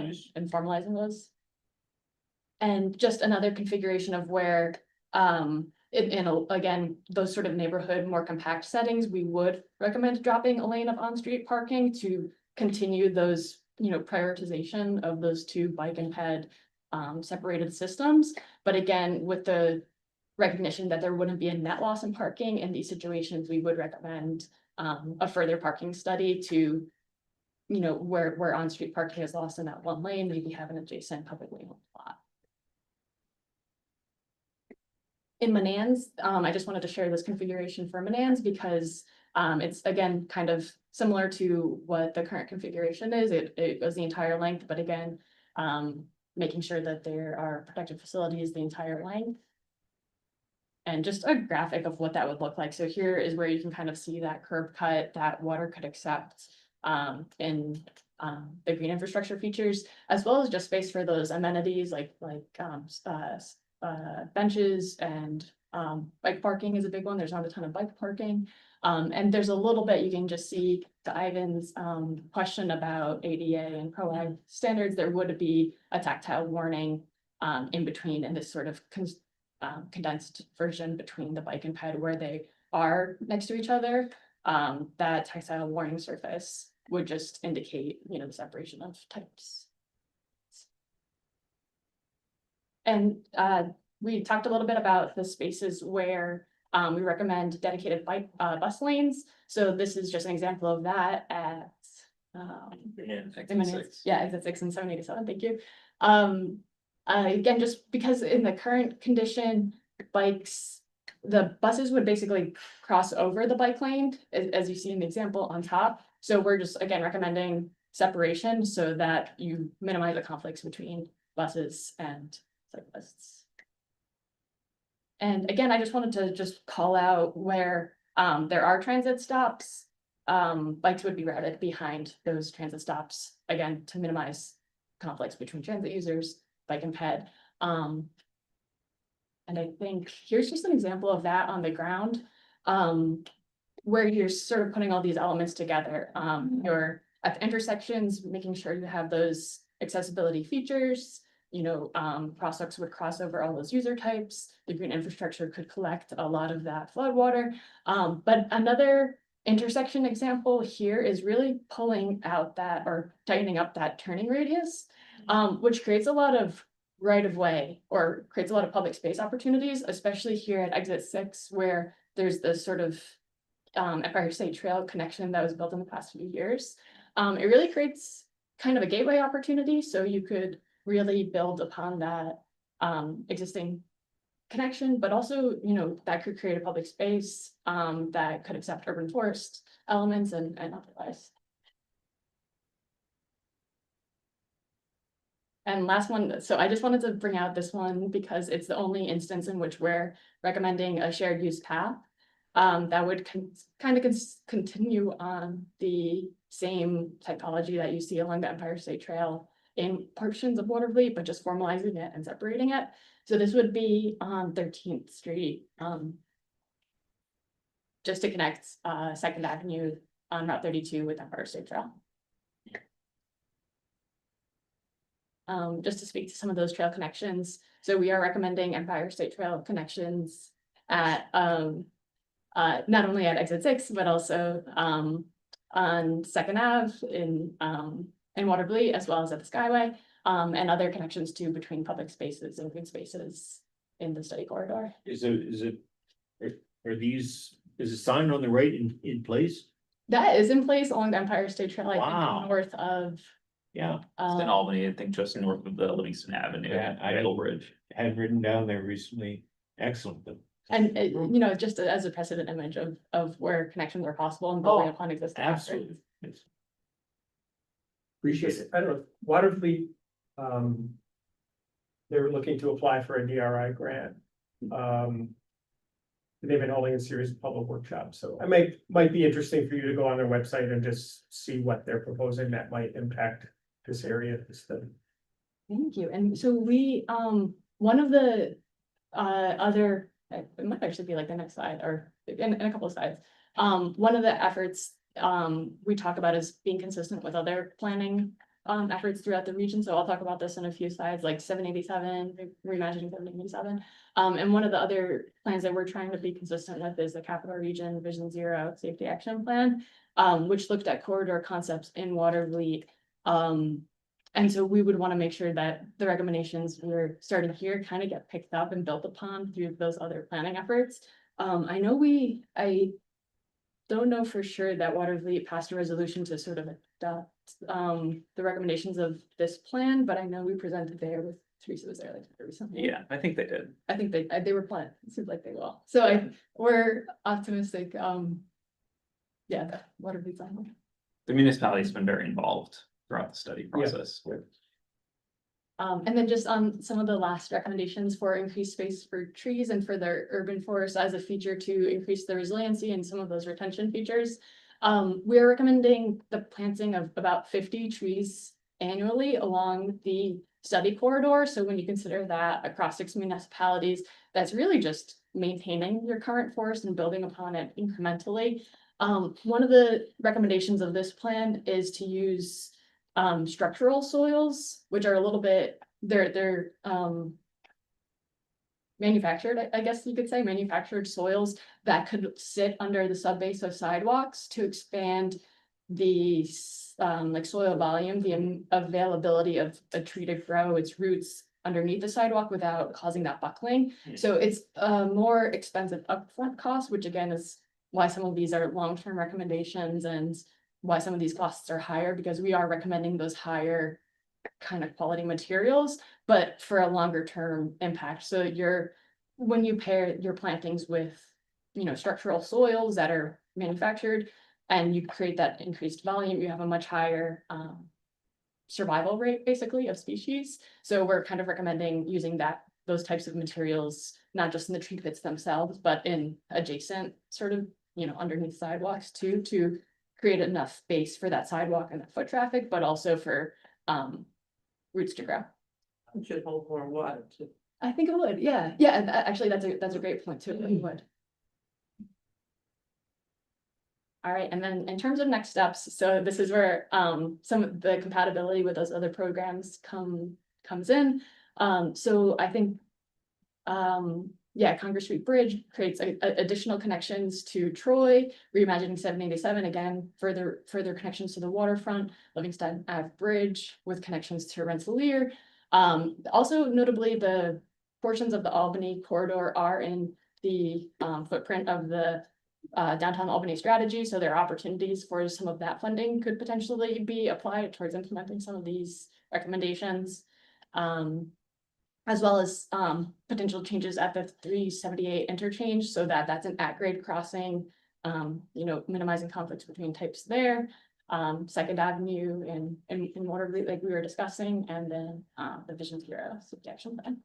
formalizing those. And just another configuration of where, again, those sort of neighborhood, more compact settings, we would recommend dropping a lane of on-street parking to continue those, prioritization of those two bike and ped separated systems. But again, with the recognition that there wouldn't be a net loss in parking in these situations, we would recommend a further parking study to, where on-street parking is lost in that one lane, maybe have an adjacent public lane lot. In Manans, I just wanted to share this configuration for Manans because it's again kind of similar to what the current configuration is. It goes the entire length, but again, making sure that there are protected facilities the entire length. And just a graphic of what that would look like. So here is where you can kind of see that curb cut that water could accept in the green infrastructure features, as well as just space for those amenities like benches and bike parking is a big one. There's not a ton of bike parking. And there's a little bit, you can just see the Ivan's question about ADA and ProAg standards. There would be a tactile warning in between in this sort of condensed version between the bike and ped where they are next to each other. That tactile warning surface would just indicate, the separation of types. And we talked a little bit about the spaces where we recommend dedicated bus lanes. So this is just an example of that at exit 6 and 787. Thank you. Again, just because in the current condition, the buses would basically cross over the bike lane, as you see in the example on top. So we're just, again, recommending separation so that you minimize the conflicts between buses and cyclists. And again, I just wanted to just call out where there are transit stops, bikes would be routed behind those transit stops, again, to minimize conflicts between transit users, bike and ped. And I think here's just an example of that on the ground, where you're sort of putting all these elements together. You're at the intersections, making sure you have those accessibility features. Crosswalks would cross over all those user types. The green infrastructure could collect a lot of that flood water. But another intersection example here is really pulling out that or tightening up that turning radius, which creates a lot of right of way or creates a lot of public space opportunities, especially here at exit 6, where there's this sort of Empire State Trail connection that was built in the past few years. It really creates kind of a gateway opportunity. So you could really build upon that existing connection, but also, that could create a public space that could accept urban forest elements and otherwise. And last one, so I just wanted to bring out this one because it's the only instance in which we're recommending a shared use path that would kind of continue on the same typology that you see along the Empire State Trail in portions of Watervliet, but just formalizing it and separating it. So this would be on 13th Street, just to connect 2nd Avenue on Route 32 with Empire State Trail. Just to speak to some of those trail connections. So we are recommending Empire State Trail connections at not only at exit 6, but also on 2nd Ave in Watervliet, as well as at the Skyway, and other connections too between public spaces and green spaces in the study corridor. Is the sign on the right in place? That is in place along the Empire State Trail, I Wow. think north of. Yeah. It's in Albany, I think just north of the Livingston Avenue, Yeah, I Middle Bridge. Had ridden down there recently. Excellent. And just as a precedent image of where connections are possible and building upon existing. Absolutely. Appreciate it. I don't know, Watervliet, they were looking to apply for a DRI grant. They've been holding a series of public workshops, so I might be interesting for you to go on their website and just see what they're proposing that might impact this area of the study. Thank you. And so we, one of the other, it might actually be like the next slide, or in a couple of slides. One of the efforts, we talk about is being consistent with other planning efforts throughout the region. So I'll talk about this in a few slides, like 787, reimagining 787. And one of the other plans that we're trying to be consistent with is the Capital Region Vision Zero Safety Action Plan, which looked at corridor concepts in Watervliet. And so we would want to make sure that the recommendations we're starting here kind of get picked up and built upon through those other planning efforts. I don't know for sure that Watervliet passed a resolution to sort of adopt the recommendations of this plan, but I know we presented there with Teresa was there like recently. Yeah, I think they did. I think they were planned. It seems like they will. So we're optimistic. Yeah, that Watervliet's on. The municipality's been very involved throughout the study process. And then just on some of the last recommendations for increased space for trees and for the urban forest as a feature to increase the resiliency and some of those retention features. We're recommending the planting of about 50 trees annually along the study corridor. So when you consider that across 6 municipalities, that's really just maintaining your current forest and building upon it incrementally. One of the recommendations of this plan is to use structural soils, which are a little bit, they're manufactured, I guess you could say, manufactured soils that could sit under the subbase of sidewalks to expand the like soil volume, the availability of a tree to grow its roots underneath the sidewalk without causing that buckling. So it's a more expensive upfront cost, which again is why some of these are long-term recommendations and why some of these costs are higher, because we are recommending those higher kind of quality materials, but for a longer term impact. So when you pair your plantings with, structural soils that are manufactured and you create that increased volume, you have a much higher survival rate basically of species. So we're kind of recommending using those types of materials, not just in the tree pits themselves, but in adjacent sort of, underneath sidewalks too, to create enough space for that sidewalk and the foot traffic, but also for roots to grow. It should hold more water too. I think it would, yeah. Yeah, actually, that's a great point too, it would. All right, and then in terms of next steps, so this is where some of the compatibility with those other programs comes in. So I think Congress Street Bridge creates additional connections to Troy, reimagining 787, again, further connections to the waterfront, Livingston Ave Bridge with connections to Rensselaer. Also notably, the portions of the Albany corridor are in the footprint of the downtown Albany strategy. So there are opportunities for some of that funding could potentially be applied towards implementing some of these recommendations. As well as potential changes at the 378 interchange so that that's an at-grade crossing, minimizing conflicts between types there. Second Avenue and Watervliet, like we were discussing, and then the Vision Zero Safety Action Plan.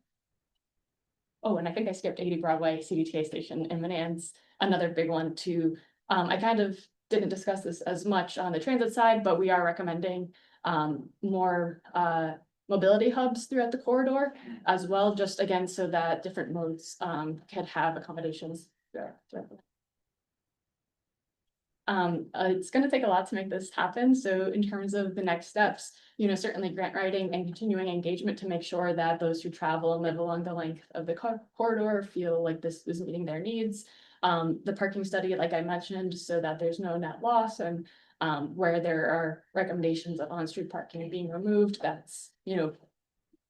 Oh, and I think I skipped 80 Broadway CDTA station in Manans, another big one too. I kind of didn't discuss this as much on the transit side, but we are recommending more mobility hubs throughout the corridor as well, just again, so that different modes can have accommodations there. It's going to take a lot to make this happen. So in terms of the next steps, certainly grant writing and continuing engagement to make sure that those who travel and live along the length of the corridor feel like this is meeting their needs. The parking study, like I mentioned, so that there's no net loss, and where there are recommendations of on-street parking being removed, that's,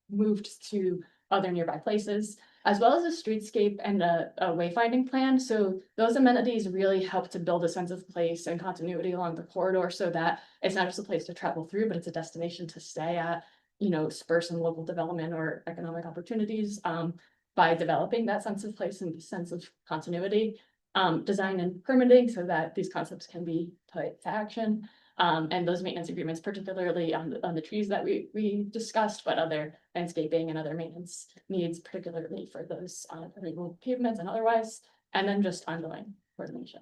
moved to other nearby places, as well as a streetscape and a wayfinding plan. So those amenities really help to build a sense of place and continuity along the corridor so that it's not just a place to travel through, but it's a destination to stay at, spur some local development or economic opportunities by developing that sense of place and sense of continuity. Design and permitting so that these concepts can be put to action. And those maintenance agreements, particularly on the trees that we discussed, but other landscaping and other maintenance needs, particularly for those removal pavements and otherwise, and then just ongoing coordination.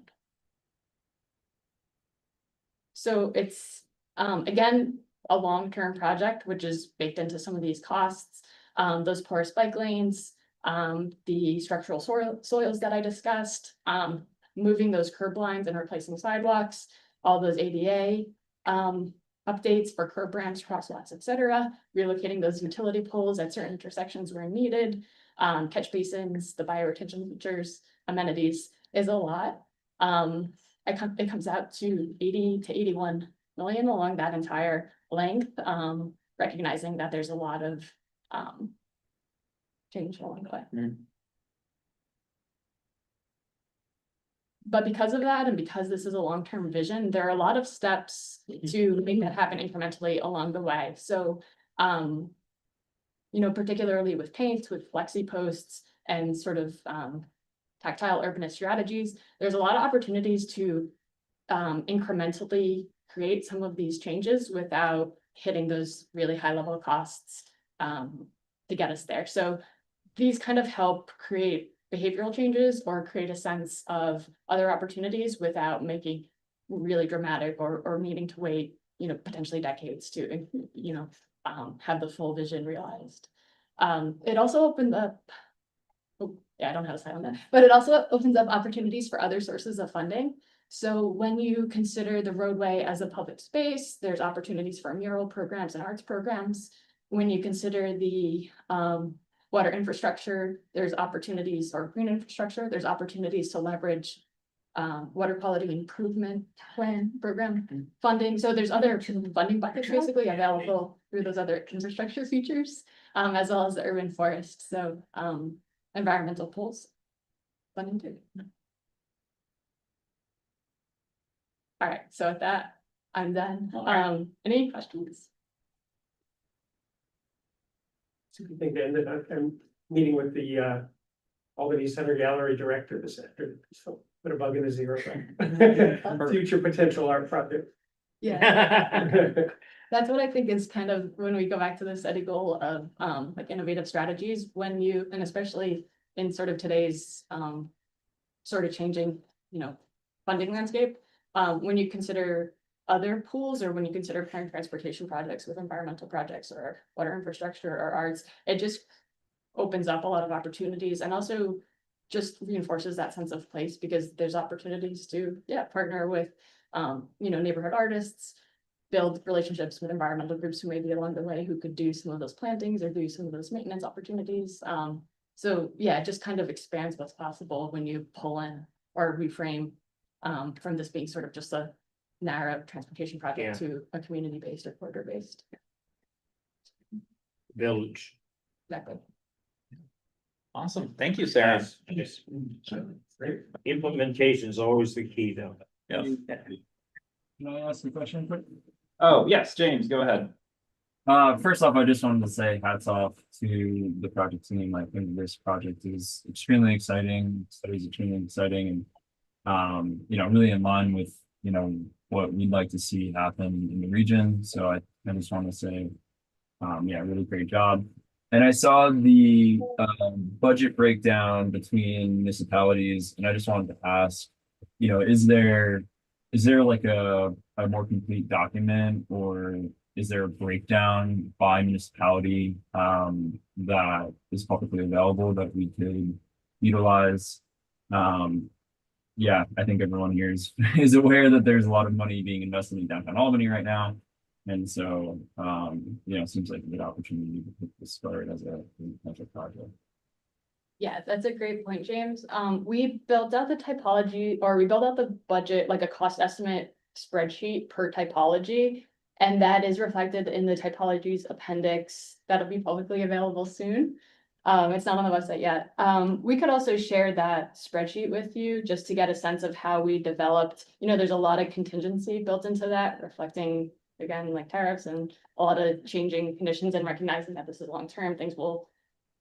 So it's, again, a long-term project, which is baked into some of these costs. Those porous bike lanes, the structural soils that I discussed, moving those curb lines and replacing sidewalks, all those ADA updates for curb ramps, crosswalks, et cetera, relocating those utility poles at certain intersections where needed, catch basins, the bioretention features, amenities is a lot. It comes out to 80 to 81 million along that entire length, recognizing that there's a lot of change along the way. But because of that, and because this is a long-term vision, there are a lot of steps to make that happen incrementally along the way. So, you know, particularly with paints, with flexi posts and sort of tactile urbanist strategies, there's a lot of opportunities to incrementally create some of these changes without hitting those really high level costs to get us there. So these kind of help create behavioral changes or create a sense of other opportunities without making really dramatic or needing to wait, you know, potentially decades to, you know, have the full vision realized. It also opened up, oh, yeah, I don't know how to say on that, but it also opens up opportunities for other sources of funding. So when you consider the roadway as a public space, there's opportunities for mural programs and arts programs. When you consider the water infrastructure, there's opportunities, or green infrastructure, there's opportunities to leverage water quality improvement plan program funding. So there's other funding buckets basically available through those other infrastructure features, as well as the urban forest. So environmental pools funding too. All right, so with that, I'm done. Any questions? So I think that I'm meeting with the Albany Center Gallery Director this afternoon, so put a bug in his ear about future potential art project. Yeah. That's what I think is kind of when we go back to the steady goal of like innovative strategies, when you, and especially in sort of today's sort of changing, you know, funding landscape, when you consider other pools or when you consider pairing transportation projects with environmental projects or water infrastructure or arts, it just opens up a lot of opportunities and also just reinforces that sense of place because there's opportunities to, partner with, you know, neighborhood artists, build relationships with environmental groups who may be along the way who could do some of those plantings or do some of those maintenance opportunities. So yeah, it just kind of expands what's possible when you pull in or reframe from this being sort of just a narrow transportation project to a community-based or corridor-based. Village. Exactly. Awesome. Thank you, Sarah. Yes. Implementation is always the key though. Yes. Can I ask a question quick? Oh, yes, James, go ahead. First off, I just wanted to say hats off to the project team. I think this project is extremely exciting. Study is extremely exciting and, you know, really in line with, you know, what we'd like to see happen in the region. So I just want to say, really great job. And I saw the budget breakdown between municipalities, and I just wanted to ask, you know, is there like a more complete document, or is there a breakdown by municipality that is publicly available that we could utilize? I think everyone here is aware that there's a lot of money being invested in downtown Albany right now. And so, it seems like a good opportunity to put this forward as a potential project. Yeah, that's a great point, James. We built out the typology, or we built out the budget, like a cost estimate spreadsheet per typology. And that is reflected in the typologies appendix that'll be publicly available soon. It's not on the website yet. We could also share that spreadsheet with you just to get a sense of how we developed, you know, there's a lot of contingency built into that, reflecting, again, like tariffs and a lot of changing conditions and recognizing that this is long-term, things will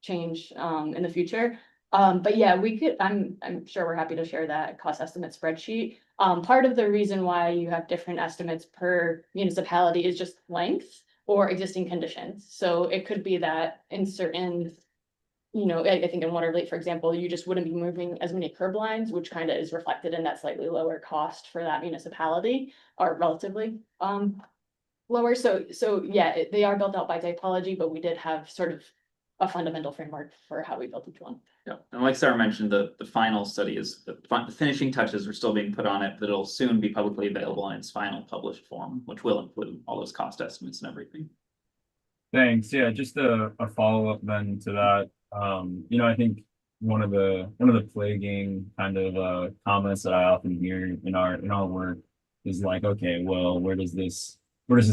change in the future. But yeah, we could, I'm sure we're happy to share that cost estimate spreadsheet. Part of the reason why you have different estimates per municipality is just length or existing conditions. So it could be that in certain, you know, I think in Waterlake, for example, you just wouldn't be moving as many curb lines, which kind of is reflected in that slightly lower cost for that municipality, or relatively lower. So yeah, they are built out by typology, but we did have sort of a fundamental framework for how we built each one. Yeah, and like Sarah mentioned, the final study is, the finishing touches are still being put on it, but it'll soon be publicly available in its final published form, which will include all those cost estimates and everything. Thanks. Yeah, just a follow-up then to that. You know, I think one of the plaguing kind of comments that I often hear in our work is like, okay, well, where does this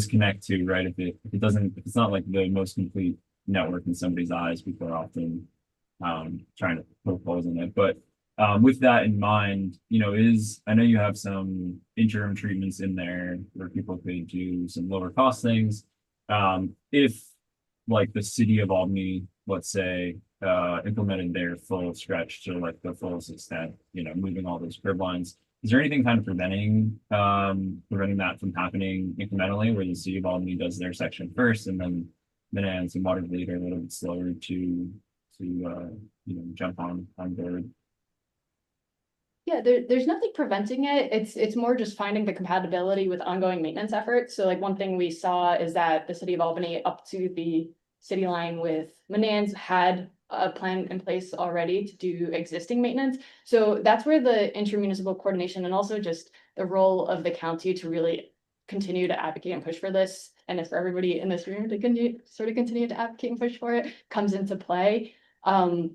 connect to, right? If it's not like the most complete network in somebody's eyes, people are often trying to poke holes in it. But with that in mind, you know, I know you have some interim treatments in there where people could do some lower cost things. If like the city of Albany, let's say, implemented their full stretch to like the fullest extent, you know, moving all those curb lines, is there anything kind of preventing that from happening incrementally, where the city of Albany does their section first and then Manans and Waterville are a little bit slower to you know, jump on board? Yeah, there's nothing preventing it. It's more just finding the compatibility with ongoing maintenance efforts. So like one thing we saw is that the city of Albany up to the city line with Manans had a plan in place already to do existing maintenance. So that's where the intermunicipal coordination and also just the role of the county to really continue to advocate and push for this, and it's for everybody in this room to continue to advocate and push for it, comes into play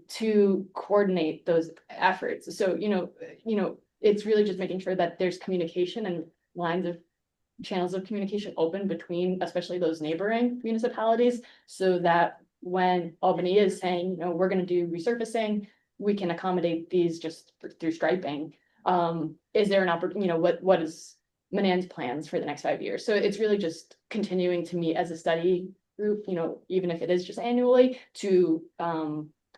to coordinate those efforts. So, you know, it's really just making sure that there's communication and channels of communication open between, especially those neighboring municipalities, so that when Albany is saying, you know, we're going to do resurfacing, we can accommodate these just through striping. Is there an opportunity, you know, what is Manan's plans for the next 5 years? So it's really just continuing to meet as a study group, you know, even if it is just annually, to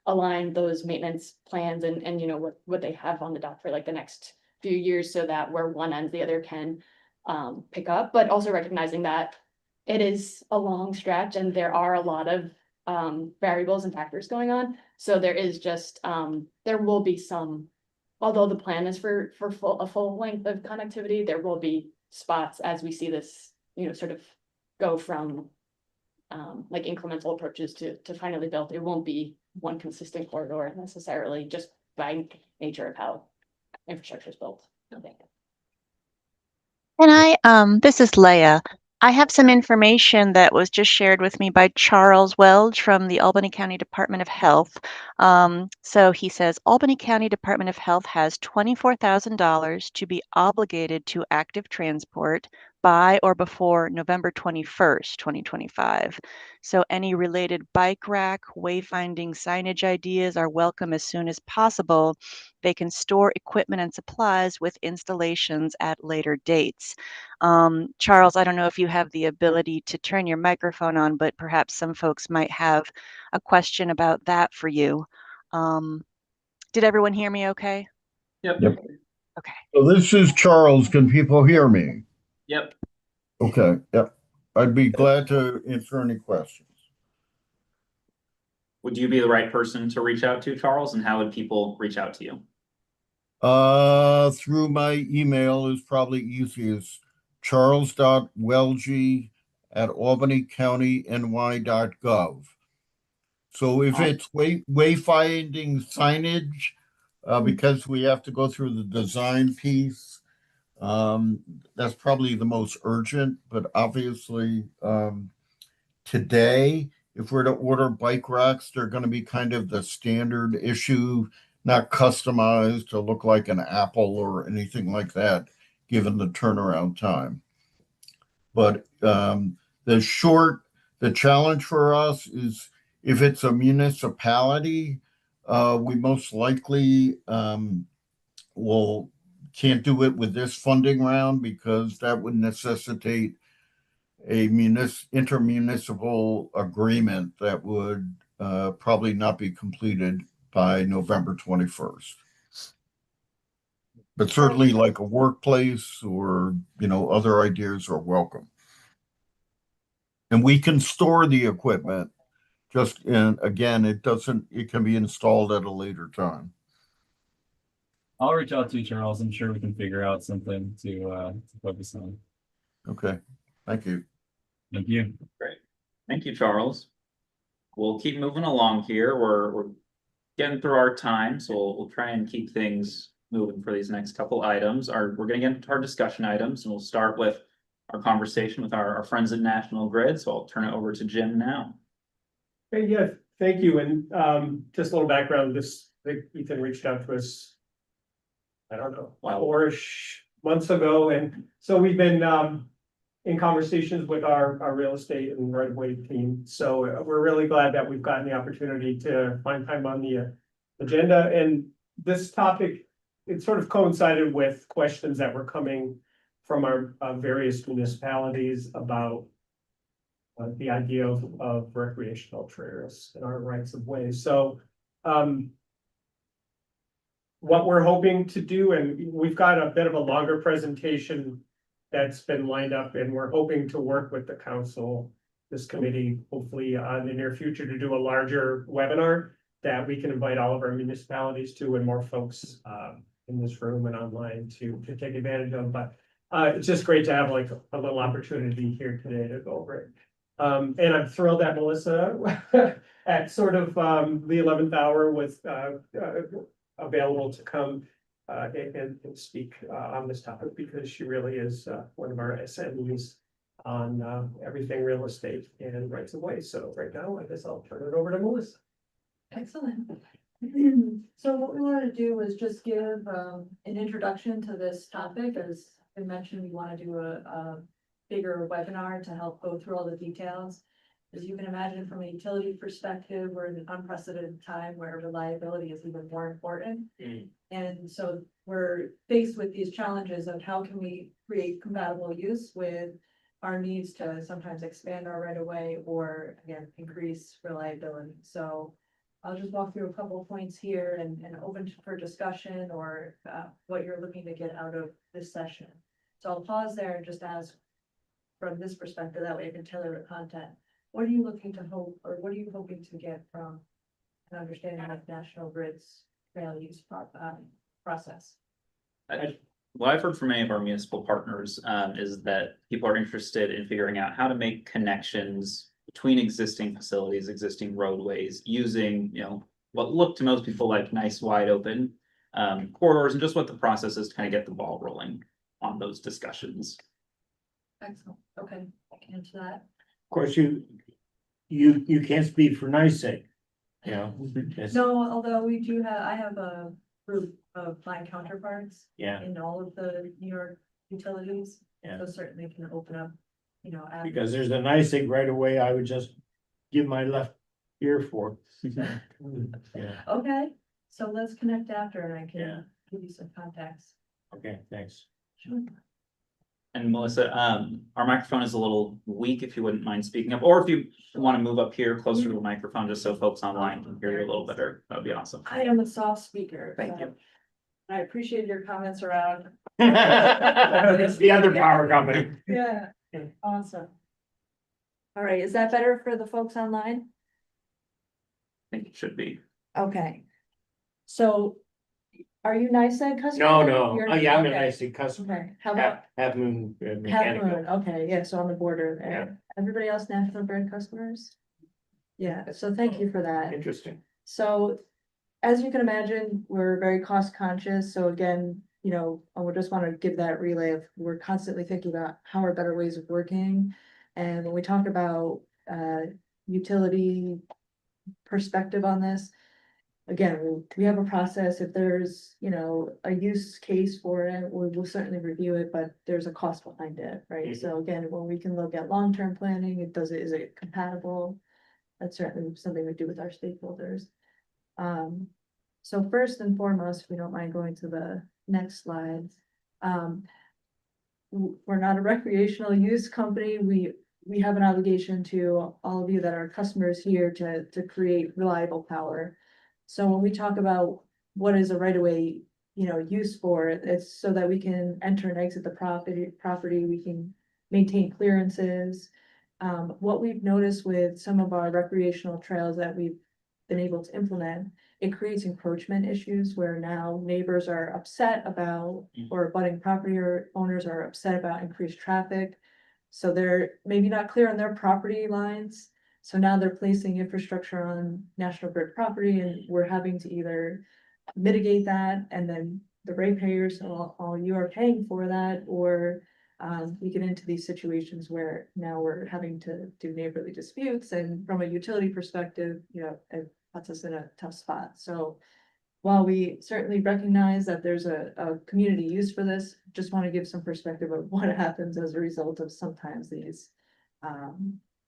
align those maintenance plans and you know what they have on the dock for like the next few years, so that where one ends, the other can pick up, but also recognizing that it is a long stretch and there are a lot of variables and factors going on. So there is just there will be some, although the plan is for a full length of connectivity, there will be spots as we see this, you know, sort of go from like incremental approaches to finally built. It won't be one consistent corridor necessarily, just by nature of how infrastructure is built, I think. This is Leah. I have some information that was just shared with me by Charles Welch from the Albany County Department of Health. So he says, Albany County Department of Health has $24,000 to be obligated to active transport by or before November 21st, 2025. So any related bike rack, wayfinding signage ideas are welcome as soon as possible. They can store equipment and supplies with installations at later dates. Charles, I don't know if you have the ability to turn your microphone on, but perhaps some folks might have a question about that for you. Did everyone hear me okay? Yep. Okay. So this is Charles. Can people hear me? Yep. Okay, yep. I'd be glad to answer any questions. Would you be the right person to reach out to, Charles, and how would people reach out to you? Through my email is probably easiest. charles.welge@albanycountiny.gov. So if it's wayfinding signage, because we have to go through the design piece, that's probably the most urgent, but obviously today, if we're to order bike racks, they're going to be kind of the standard issue, not customized to look like an Apple or anything like that, given the turnaround time. But the challenge for us is if it's a municipality, we most likely can't do it with this funding round, because that would necessitate a intermunicipal agreement that would probably not be completed by November 21st. But certainly like a workplace or, you know, other ideas are welcome. And we can store the equipment, and again, it can be installed at a later time. I'll reach out to you, Charles. I'm sure we can figure out something to focus on. Okay, thank you. Thank you. Great. Thank you, Charles. we'll keep moving along here. We're getting through our time, so we'll try and keep things moving for these next couple items. We're gonna get into our discussion items, and we'll start with our conversation with our friends at National Grid. So I'll turn it over to Jim now. Hey, yeah, thank you. And just a little background, I think Ethan reached out to us, I don't know, 4-ish months ago. And so we've been in conversations with our real estate and right of way team. So we're really glad that we've gotten the opportunity to find time on the agenda. And this topic, it sort of coincided with questions that were coming from our various municipalities about the idea of recreational trails and our rights of way. So what we're hoping to do, and we've got a bit of a longer presentation that's been lined up, and we're hoping to work with the council, this committee, hopefully in the near future, to do a larger webinar that we can invite all of our municipalities to, and more folks in this room and online to take advantage of. But it's just great to have like a little opportunity here today to go over it. And I'm thrilled that Melissa at sort of the 11th hour was available to come and speak on this topic, because she really is one of our SMEs on everything real estate and rights of way. So right now, I guess I'll turn it over to Melissa. Excellent. So what we wanted to do was just give an introduction to this topic. As I mentioned, we want to do a bigger webinar to help go through all the details. As you can imagine, from a utility perspective, we're in an unprecedented time where reliability is even more important. And so we're faced with these challenges of how can we create compatible use with our needs to sometimes expand our right of way, or again, increase reliability. So I'll just walk through a couple of points here and open for discussion, or what you're looking to get out of this session. So I'll pause there and just ask from this perspective, that way I can tailor the content. What are you looking to hope, or what are you hoping to get from an understanding of National Grid's trail use process? What I've heard from many of our municipal partners is that people are interested in figuring out how to make connections between existing facilities, existing roadways, using, what look to most people like nice wide open corridors, and just what the process is to kind of get the ball rolling on those discussions. Excellent. Okay, I can answer that. Of course, you can't speak for NYSEG, it's- No, although I have a group of my counterparts Yeah, in all of the New York utilities. Yeah. So certainly can open up, because there's a NYSEG right away, I would just give my left ear for. Yeah, Okay, so let's connect after and I Yeah. can give you some context. okay, thanks. Sure. And Melissa, our microphone is a little weak, if you wouldn't mind speaking up, or if you want to move up here closer to the microphone, just so folks online can hear you a little better, that'd be awesome. I am a soft speaker. Thank so you. I appreciate your comments around. It's the other power company. Yeah, awesome. All right, is that better for the folks online? I think it should be. Okay. So are you NYSEG customer? No, You're- oh yeah, I'm a okay. NYSEG customer, Okay, how about Half Moon Half Mechanical. Moon? Okay, yeah, so on the border Yeah. there. Everybody else National Grid customers? Yeah, so thank you for that. Interesting. So as you can imagine, we're very cost conscious. So again, I would just want to give that relay of we're constantly thinking about how are better ways of working. And when we talk about utility perspective on this, again, we have a process. If there's, a use case for it, we will certainly review it, but there's a cost behind it, right? Mhm. So again, when we can look at long-term planning, is it compatible? That's certainly something we do with our stakeholders. So first and foremost, if we don't mind going to the next slide. We're not a recreational use company. We have an obligation to all of you that are customers here to create reliable power. So when we talk about what is a right of way, use for, it's so that we can enter and exit the property, we can maintain clearances. What we've noticed with some of our recreational trails that we've been able to implement, it creates encroachment issues where now neighbors are upset about, or abutting property owners are upset about increased traffic. So they're maybe not clear on their property lines, So now they're placing infrastructure on National Grid property and we're having to either mitigate that and then the ratepayers, all you are paying for that, or we get into these situations where now we're having to do neighborly disputes, and from a utility perspective, you know, it puts us in a tough spot. So while we certainly recognize that there's a community use for this, just want to give some perspective of what happens as a result of sometimes these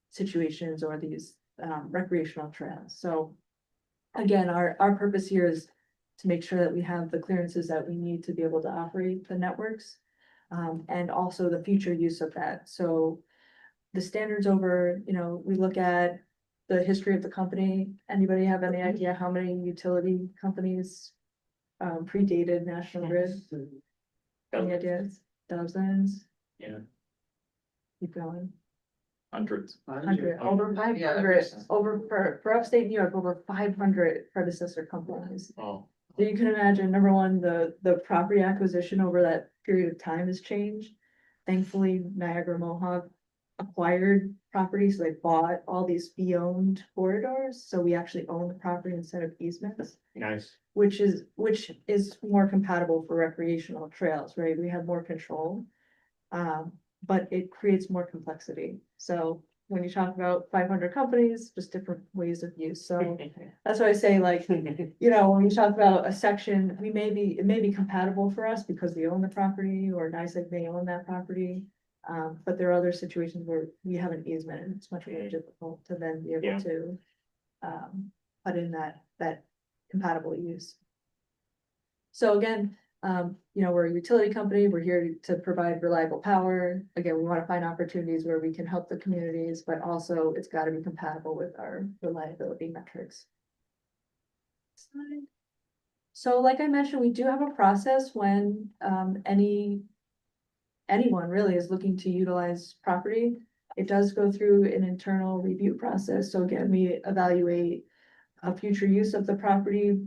situations or these recreational trails. So again, our purpose here is to make sure that we have the clearances that we need to be able to operate the networks, and also the future use of that. So the standards over, you know, we look at the history of the company. Anybody have any idea how many utility companies predated National Grid? Any ideas? Dozens? Yeah. Keep going. Hundreds. Over 500, over for upstate New York, over 500 predecessor companies. Oh. So you can imagine, number one, the property acquisition over that period of time has changed. Thankfully, Niagara Mohawk acquired property, so they bought all these fee-owned corridors, so we actually own the property instead of easements. Nice. Which is more compatible for recreational trails, right? We have more control. But it creates more complexity. So when you talk about 500 companies, just different ways of use. So that's why I say, like, you know, when you talk about a section, it may be compatible for us because we own the property, or NYSEG may own that property. But there are other situations where we have an easement and it's much more difficult to then be able to put in that compatible use. So again, you know, we're a utility company, we're here to provide reliable power. Again, we want to find opportunities where we can help the communities, but also it's got to be compatible with our reliability metrics. So like I mentioned, we do have a process when anyone really is looking to utilize property. It does go through an internal review process. So again, we evaluate a future use of the property.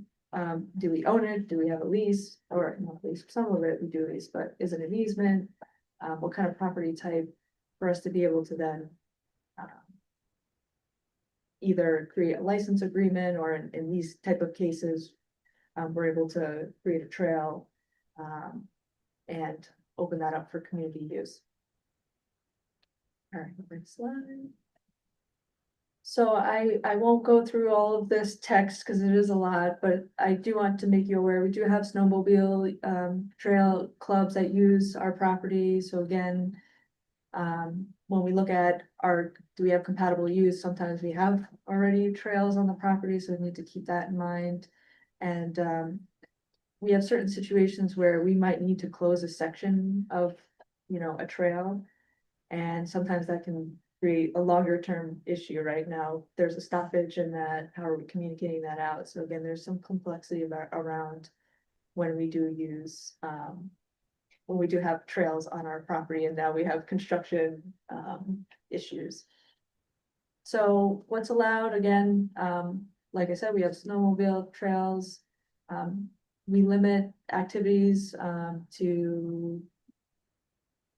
Do we own it? Do we have a lease? Or not lease, some of it we do lease, but is it an easement? What kind of property type for us to be able to then either create a license agreement, or in these type of cases, we're able to create a trail and open that up for community use. All right, next slide. So I won't go through all of this text because it is a lot, but I do want to make you aware, we do have snowmobile trail clubs that use our property. So again, when we look at do we have compatible use, sometimes we have already trails on the property, so we need to keep that in mind. And we have certain situations where we might need to close a section of, you know, a trail. And sometimes that can create a longer term issue. Right now, there's a stoppage in that. How are we communicating that out? So again, there's some complexity around when we do use, when we do have trails on our property, and now we have construction issues. So what's allowed, again, like I said, we have snowmobile trails. We limit activities to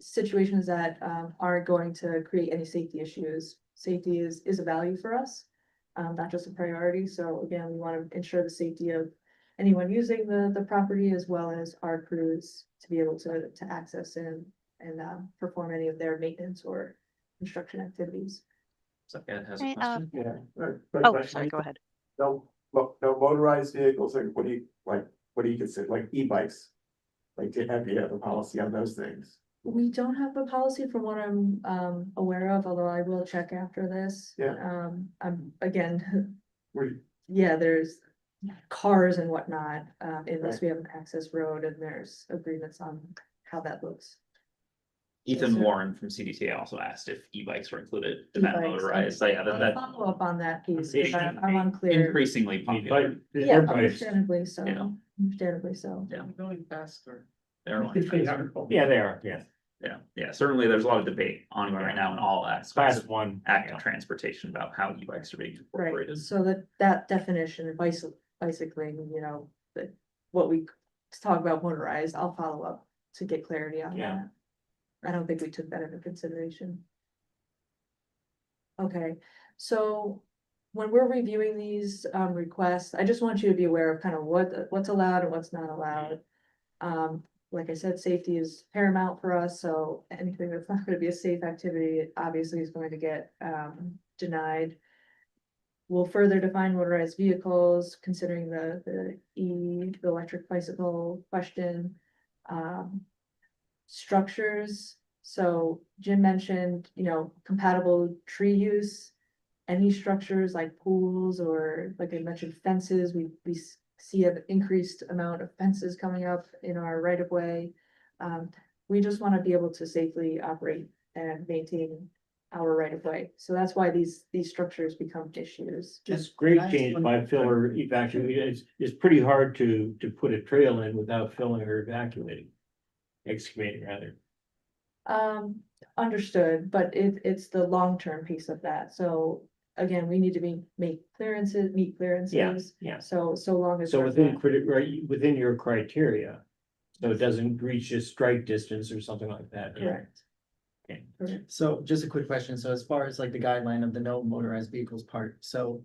situations that aren't going to create any safety issues. Safety is a value for us, not just a priority. So again, we want to ensure the safety of anyone using the property, as well as our crews to be able to access and perform any of their maintenance or construction activities. So Ed has a Right, question. Yeah. Oh, sorry, go ahead. No motorized vehicles, like what do you consider, like e-bikes? Like, have you have a policy on those things? We don't have a policy from what I'm aware of, although I will check after this. Yeah. I'm again, Were- yeah, there's cars and whatnot, unless we have an access road and there's agreements on how that looks. Ethan Yes, sir. Warren from CDTA also asked if e-bikes were included in that E-bikes, motorized. So yeah, I'll that follow up on that piece, It because should I'm be unclear. increasingly popular. Yeah, understandably so, Yeah. understandably so. Yeah. Going faster. They're going faster. Yeah, they are, yeah. Yeah, certainly there's a lot of debate ongoing right now in all aspects Class of one. active transportation about how e-bikes are being Right, incorporated. so that definition of bicycling, you know, what we talk about motorized, I'll follow up to get clarity on Yeah. that. I don't think we took that into consideration. Okay, So when we're reviewing these requests, I just want you to be aware of kind of what's allowed and what's not allowed. Like I said, safety is paramount for us, so anything that's not gonna be a safe activity, obviously is going to get denied. We'll further define motorized vehicles, considering the electric bicycle question. Structures, so Jim mentioned, compatible tree use. Any structures like pools or like I mentioned fences, we see an increased amount of fences coming up in our right of way. We just want to be able to safely operate and maintain our right of way. So that's why these structures become issues. Just grade change by fill or evacuate, it's pretty hard to put a trail in without filling or evacuating. Excavating rather. Understood, but it's the long-term piece of that. So again, we need to meet clearances. Yeah. So long as. So we're within not- within your criteria, so it doesn't reach a strike distance or something like that. Correct. Okay. Correct. So just a quick question. So as far as like the guideline of the no motorized vehicles part, so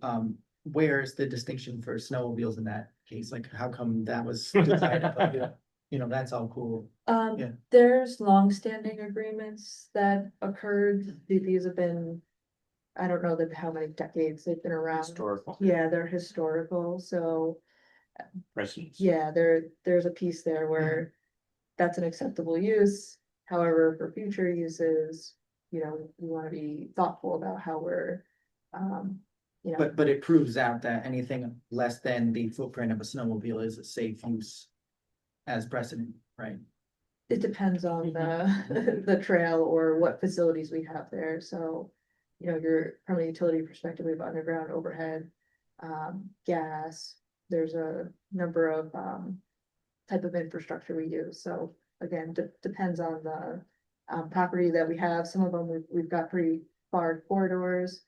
where's the distinction for snowmobiles in that case? Like how come that was decided? But, you know, that's all cool. Yeah. There's longstanding agreements that occurred. These have been, I don't know how many decades they've been around. Historical. Yeah, they're historical, so Precedents. yeah, there's a piece there where that's an acceptable use. However, for future uses, we want to be thoughtful about how we're, But it proves out that anything less than the footprint of a snowmobile is a safe use as precedent, right? it depends on the trail or what facilities we have there, so. You're from a utility perspective, we have underground, overhead, gas, there's a number of type of infrastructure we use, so again, depends on the property that we have. Some of them we've got pretty far corridors.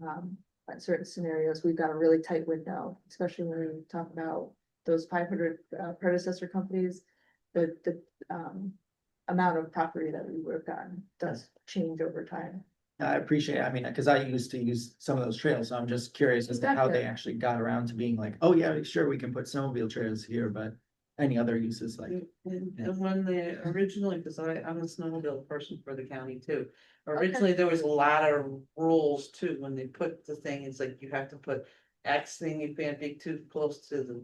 In certain scenarios, we've got a really tight window, especially when we talk about those 500 predecessor companies. The amount of property that we would have gotten does change over time. I appreciate it. I mean, because I used to use some of those trails, so I'm just curious as to how they Exactly. actually got around to being like, oh yeah, sure, we can put snowmobile trails here, but any other uses like. And when they originally, because I'm a snowmobile person for the county too. Originally, there was a lot of rules too, when they put the thing, it's like you have to put X thing, you can't be too close to the.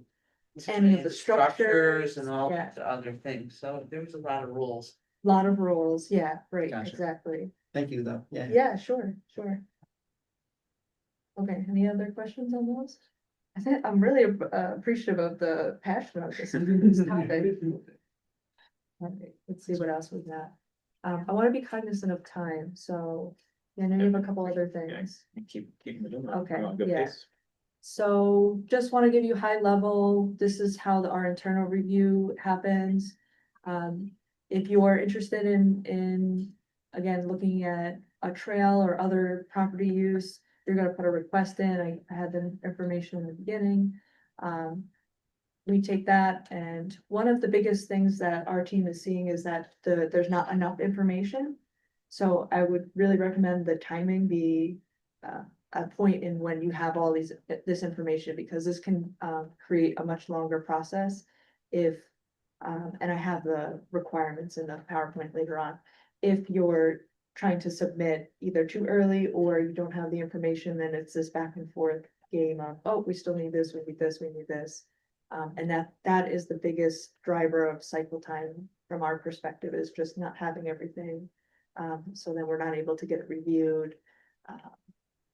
Any of the structures, And all yeah. the other things, so there was a lot of rules. Lot of rules, yeah, right, Gotcha. exactly. Thank you though, yeah. Yeah, sure. Okay, any other questions on those? I'm really appreciative of the passion of this topic. Okay, let's see what else we've got. I want to be cognizant of time, so I know you have a couple other things. Keep moving. Okay, We're on good yeah. pace. So just want to give you high level, this is how our internal review happens. If you are interested in, again, looking at a trail or other property use, you're gonna put a request in. I had the information in the beginning. We take that, and one of the biggest things that our team is seeing is that there's not enough information. So I would really recommend the timing be a point in when you have all this information, because this can create a much longer process if, and I have the requirements in the PowerPoint later on. If you're trying to submit either too early or you don't have the information, then it's this back and forth game of, oh, we still need this, we need this, we need this. And that is the biggest driver of cycle time from our perspective, is just not having everything. So then we're not able to get it reviewed.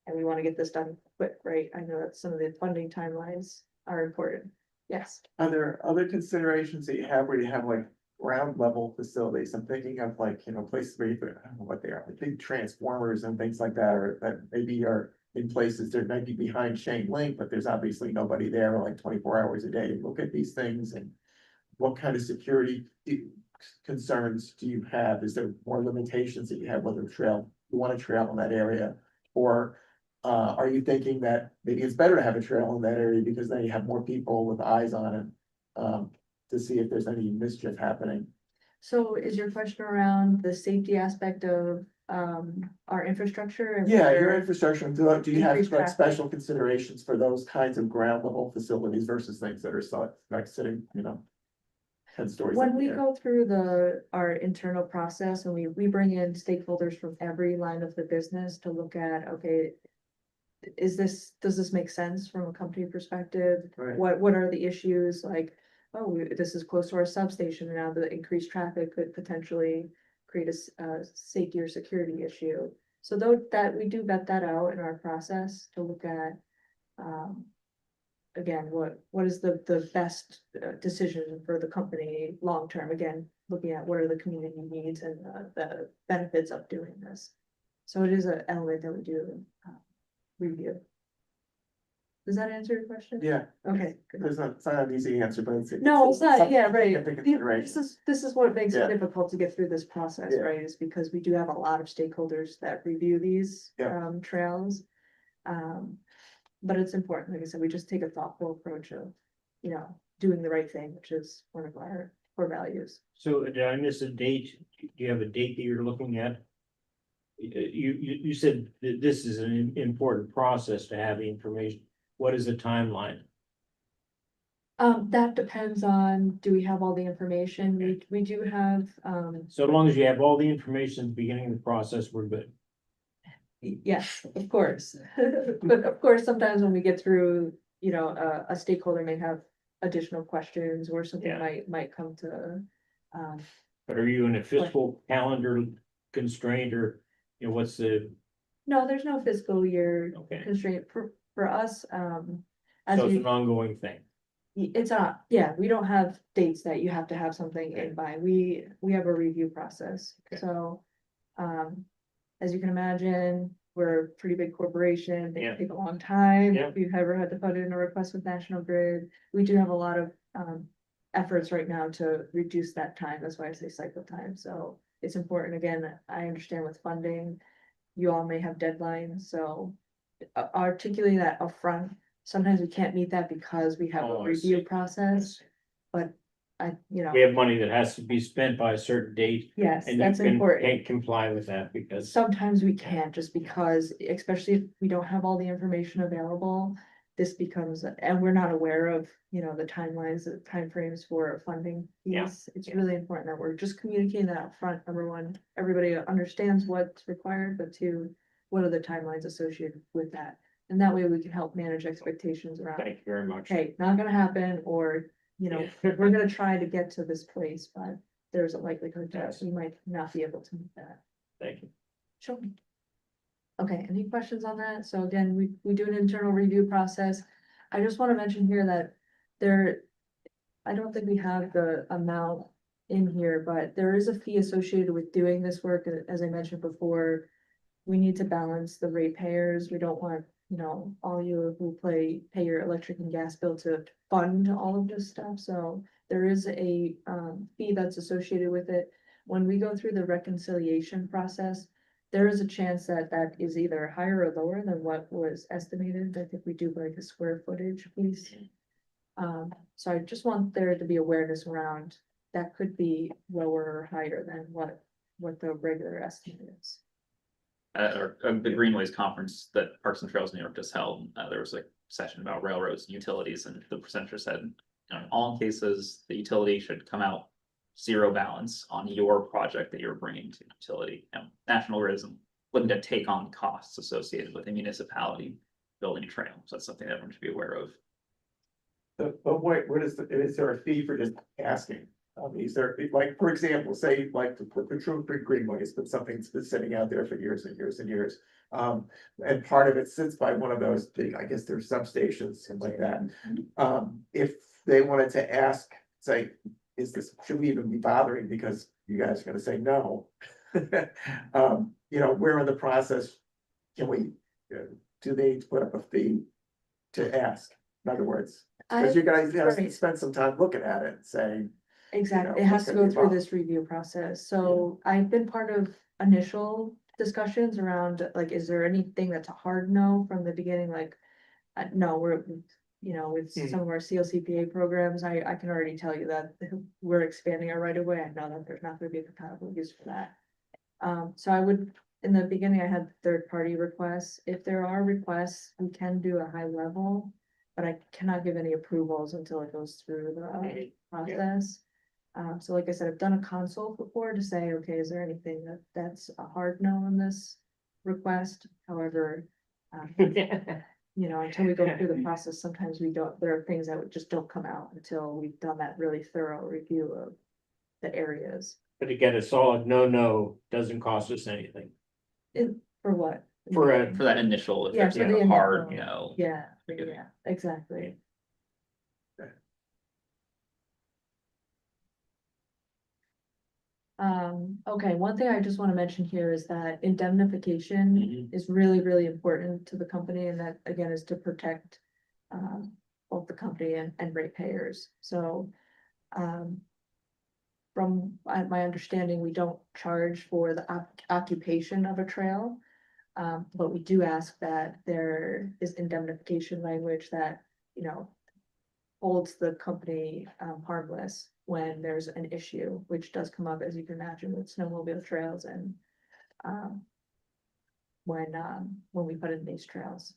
And we want to get this done quick, right? I know that some of the funding timelines are important. Yes. Are there other considerations that you have where you have like ground level facilities? I'm thinking of like, places where you put, I don't know what they are, like big transformers and things like that, or that maybe are in places that might be behind chain link, but there's obviously nobody there like 24 hours a day. Look at these things, and what kind of security concerns do you have? Is there more limitations that you have, whether you want to trail in that area? Or are you thinking that maybe it's better to have a trail in that area because then you have more people with eyes on it to see if there's any mischief happening? So is your question around the safety aspect of our infrastructure? and Yeah, your whether- infrastructure, do you have Increased like traffic. special considerations for those kinds of ground level facilities versus things that are like sitting, 10 stories? When up in we the air? go through our internal process and we bring in stakeholders from every line of the business to look at, okay. Does this make sense from a company perspective? Right. What are the issues like, this is close to our substation, and now the increased traffic could potentially create a safety or security issue. So though that we do vet that out in our process to look at, again, what is the best decision for the company long term? Again, looking at what are the community needs and the benefits of doing this. So it is an element that we do review. Does that answer your question? Yeah, Okay. good. it's not an easy answer, but it's. No, it's not, something yeah, to right. take into consideration. This is what makes Yeah. it difficult to get through this process, Yeah. right? Is because we do have a lot of stakeholders that review these Yeah. trails. But it's important, like I said, we just take a thoughtful approach of, doing the right thing, which is one of our core values. So did I miss a date? Do you have a date that you're looking at? You said that this is an important process to have the information. What is the timeline? That depends on, do we have all the information? We do have, So long as you have all the information at the beginning of the process, we're good. yes, of course. But of course, sometimes when we get through, a stakeholder may have additional questions or something Yeah. might come to. But are you in a fiscal calendar constraint or, what's the, No, there's no fiscal year okay, constraint for us, as so it's you, an ongoing thing. it's not, yeah, we don't have dates that you have to have something in by. We have a review process, Okay. so. As you can imagine, we're a pretty big corporation, they Yeah. take a long time. Yeah. If you've ever had to put in a request with National Grid, we do have a lot of efforts right now to reduce that time, that's why I say cycle time, so. It's important, again, I understand with funding, you all may have deadlines, so. Articulating that upfront, sometimes we can't meet that because we have Oh, a I review see. process, but We have money that has to be spent by a certain date. yes, And that's you important. can't comply with that because. Sometimes we can't, just because, especially if we don't have all the information available, this becomes, and we're not aware of, the timelines, the timeframes for funding Yeah, piece. It's yeah. really important that we're just communicating that up front. Number one, everybody understands what's required, but two, what are the timelines associated with that? And that way we can help manage expectations around, Thank you very much. hey, not gonna happen, or, Yeah. we're gonna try to get to this place, but there's a likelihood that Yes. we might not be able to meet that. Thank you. Sure. Okay, any questions on that? So again, we do an internal review process. I just want to mention here that I don't think we have the amount in here, but there is a fee associated with doing this work. As I mentioned before, we need to balance the ratepayers. We don't want, all you who pay your electric and gas bill to fund all of this stuff. So there is a fee that's associated with it. When we go through the reconciliation process, there is a chance that that is either higher or lower than what was estimated. I think we do like a square footage piece. So I just want there to be awareness around that could be lower or higher than what the regular estimate is. Or the Greenways conference that Parks and Trails New York just held, there was a session about railroads and utilities, and the presenter said, in all cases, the utility should come out zero balance on your project that you're bringing to utility. National Grid isn't looking to take on costs associated with a municipality building a trail, so that's something that everyone should be aware of. But what is there a fee for just asking? Is there, like, for example, say you'd like to put the Shrewsbury Greenways, but something's been sitting out there for years and years and years. And part of it sits by one of those big, I guess there's substations, something like that. If they wanted to ask, say, should we even be bothering because you guys are gonna say no? Where in the process can we, do they put up a fee to ask? In other words, because you guys have to Right. spend some time looking at it and saying, Exactly, it what's has to gonna go be through involved? this review process, so I've been part of initial discussions around, like, is there anything that's a hard no from the beginning, like. No, with some of our CLCPA programs, I can already tell you that we're expanding our right of way, I know that there's not gonna be a compatible use for that. So I would in the beginning, I had third-party requests. If there are requests, we can do a high level. But I cannot give any approvals until it goes through the process. So like I said, I've done a consult before to say, okay, is there anything that's a hard no on this request? However, you know, until we go through the process, sometimes we don't, there are things that just don't come out until we've done that really thorough review of the areas. But to get a solid no doesn't cost us anything. For what? For a- For that initial, if Yeah, there's for the a hard initial- no. Yeah, Okay. yeah, exactly. Okay, one thing I just want to mention here is that indemnification is really, really important to the company, and that again is to protect both the company and ratepayers. So from my understanding, we don't charge for the occupation of a trail. But we do ask that there is indemnification language that, you know, holds the company harmless when there's an issue, which does come up, as you can imagine, with snowmobile trails and when we put in these trails.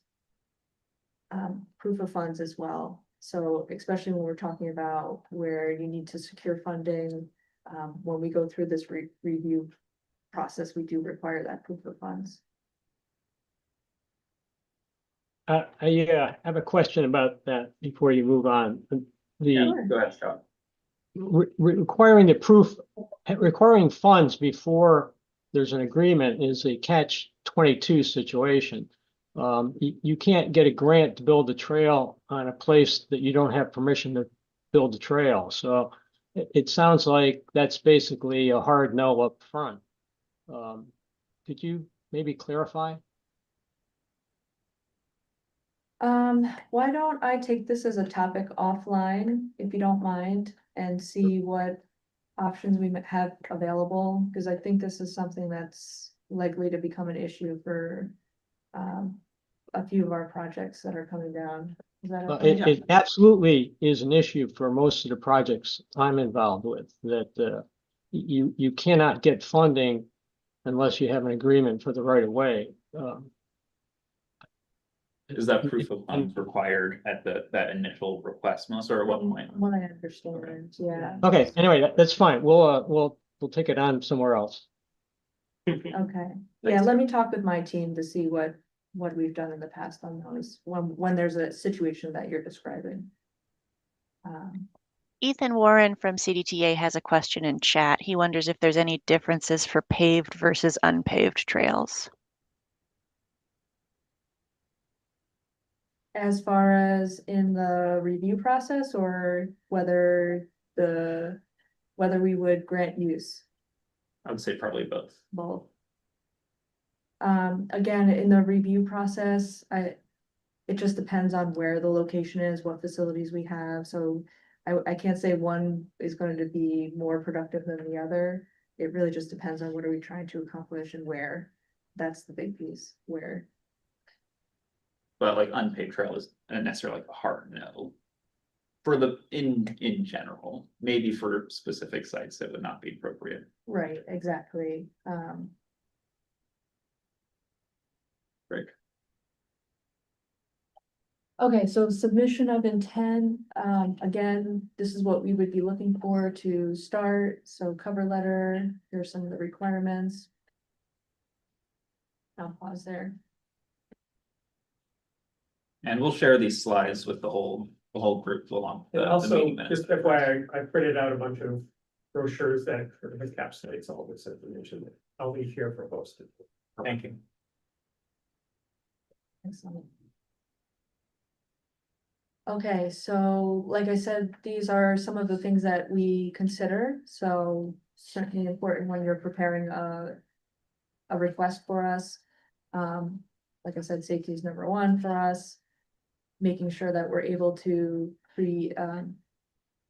Proof of funds as well. So especially when we're talking about where you need to secure funding, when we go through this review process, we do require that proof of funds. I have a question about that before you move on. The Go ahead, Scott. requiring the proof, requiring funds before there's an agreement is a catch-22 situation. You can't get a grant to build a trail on a place that you don't have permission to build a trail. So it sounds like that's basically a hard no up front. Could you maybe clarify? Why don't I take this as a topic offline, if you don't mind, and see what options we might have available, because I think this is something that's likely to become an issue for a few of our projects that are coming down. Is that okay? It absolutely is an issue for most of the projects I'm involved with, that you cannot get funding unless you have an agreement for the right of way. Is that proof of funds required at that initial request, Melissa, or at what point? What I understand, yeah. Okay, anyway, that's fine. We'll take it on somewhere else. Okay, yeah, let me talk with my team to see what we've done in the past on those, when there's a situation that you're describing. Ethan Warren from CDTA has a question in chat. He wonders if there's any differences for paved versus unpaved trails. As far as in the review process, or whether we would grant use? I would say probably both. Both. Again, in the review process, it just depends on where the location is, what facilities we have, so I can't say one is going to be more productive than the other. It really just depends on what are we trying to accomplish and where. That's the big piece, where. But like unpaved trail is not necessarily like a hard no. For in general, maybe for specific sites that would not be appropriate. Right, exactly. Great. Okay, so submission of intent, again, this is what we would be looking for to start, so cover letter, here's some of the requirements. I'll pause there. And we'll share these slides with the whole group along. And the also, meeting minutes. just FYI, I printed out a bunch of brochures that encapsulates all this information that I'll leave here for posted. Thank you. Excellent. Okay, so like I said, these are some of the things that we consider, so certainly important when you're preparing a request for us. Like I said, safety is number one for us. Making sure that we're able to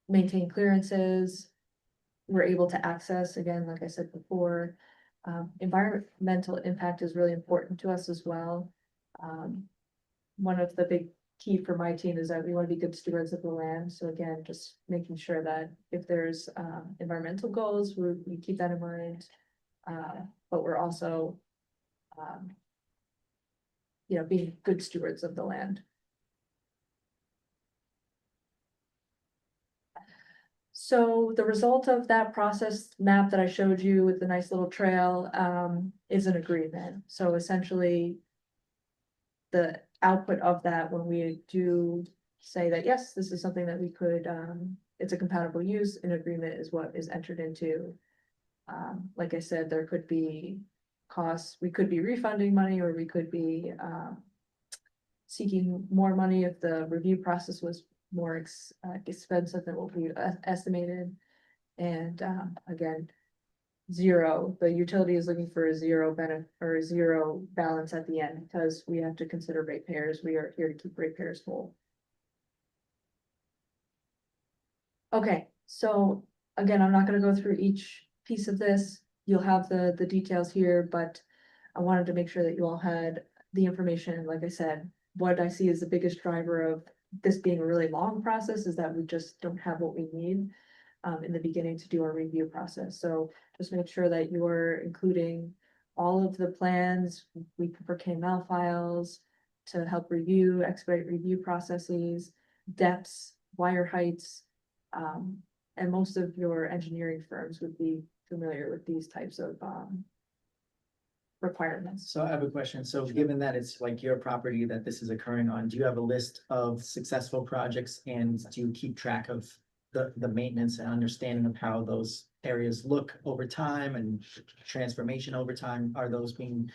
maintain clearances. We're able to access, again, like I said before, environmental impact is really important to us as well. One of the big key for my team is that we want to be good stewards of the land. So again, just making sure that if there's environmental goals, we keep that in mind. But we're also you know, being good stewards of the land. So the result of that process map that I showed you with the nice little trail, is an agreement. So essentially, the output of that, when we do say that, yes, this is something that we could, it's a compatible use, an agreement is what is entered into. Like I said, there could be costs, we could be refunding money, or we could be, seeking more money if the review process was more expensive than what we estimated. And, again, zero, the utility is looking for a zero benefit or a zero balance at the end, because we have to consider ratepayers. We are here to keep ratepayers whole. Okay, so again, I'm not gonna go through each piece of this. You'll have the details here, but I wanted to make sure that you all had the information. Like I said, what I see as the biggest driver of this being a really long process is that we just don't have what we need in the beginning to do our review process. So just make sure that you're including all of the plans, we for KML files to help review, expedite review processes, depths, wire heights. And most of your engineering firms would be familiar with these types of requirements. So I have a question. So given that it's like your property that this is occurring on, do you have a list of successful projects, and do you keep track of the maintenance and understanding of how those areas look over time and transformation over time?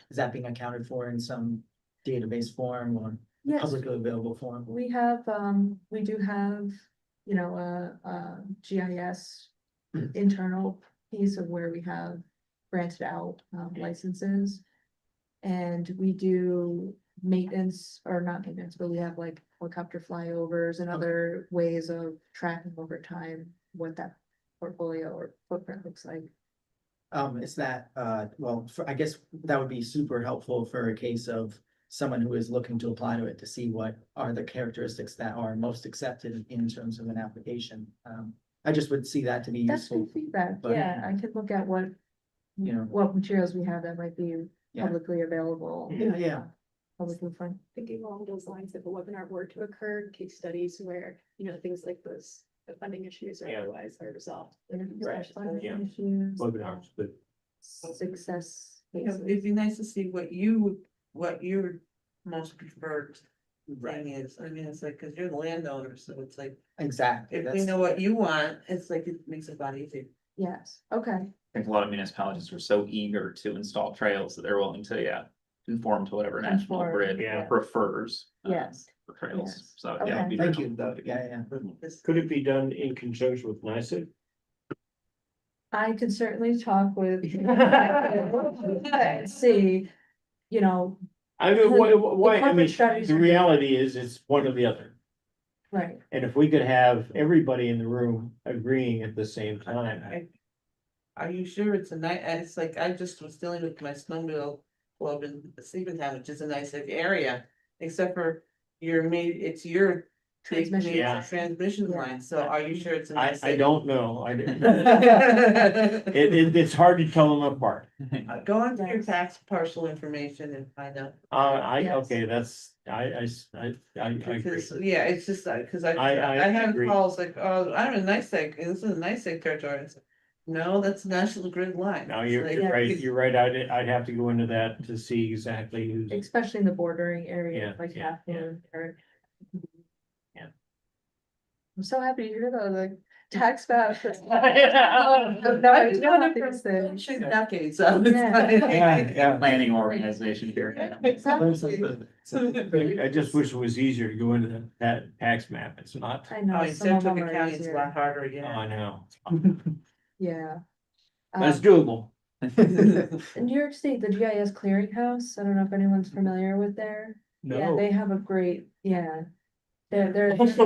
Is that being accounted for in some database form or Yes, publicly available form? we do have, you know, a GIS internal piece of where we have granted out licenses. And we do maintenance, or not maintenance, but we have like helicopter flyovers and other ways of tracking over time what that portfolio or footprint looks like. Is that, I guess that would be super helpful for a case of someone who is looking to apply to it, to see what are the characteristics that are most accepted in terms of an application. I just would see that to be That's useful. good feedback. but- Yeah, I could look at what, You know. what materials we have that might be Yeah. publicly available. Yeah. Publicly fun. Thinking along those lines, if a webinar were to occur, case studies where, you know, things like those, the funding issues or Yeah. otherwise are resolved. Right. Funding Yeah. Issues, Webinars, but success. Yeah, it'd be nice to see what your most preferred thing is. I mean, it's like, cause you're the landowner, so it's like, Exactly. if we that's- know what you want, it's like, it makes it a lot easier. Yes, okay. I think a lot of municipalities are so eager to install trails that they're willing to, conform to whatever National Conform, Grid yeah. prefers. Yes. For trails, Yes. so Okay. yeah. it'd be Thank very you. helpful. Yeah. could it be done in conjunction with NICEAG? I could certainly talk with. See, you know, I mean, why, I corporate mean, strategies the are- reality is it's one or the other. right, And if we could have everybody in the room agreeing at the same time. Are you sure it's a nice, it's like, I just was dealing with my snowmobile club in Steventown, which is a nice area, except for it's your. big Transmission. Yeah. Transmission Yeah. line, so are you sure it's a I nice? don't know, it's It's hard to tell them apart. Go on to your tax parcel information and find out. Yes. Okay, that's, I agree. Because, yeah, it's just that, cause I I have agree. calls like, oh, I'm in NICEAG, and this is a NICEAG territory. It's like, no, that's National Grid line. No, It's you're like- you're right, I'd have to go into that to see exactly who's. especially in the bordering area, Yeah, like yeah, Halfmoon or. Yeah. I'm so happy to hear that, like, tax map. No, I've been doing it these for things. decades, so. it's Yeah. like- Planning organization here. Exactly. I just wish it was easier to go into that tax map, it's not. I Oh, know, in some of them Saratoga are County, it's a lot easier, harder, Oh, yeah. I know, yeah. that's Um, doable. In New York State, the GIS clearinghouse, I don't know if anyone's familiar with there. Yeah, No. they have a great, yeah. They're much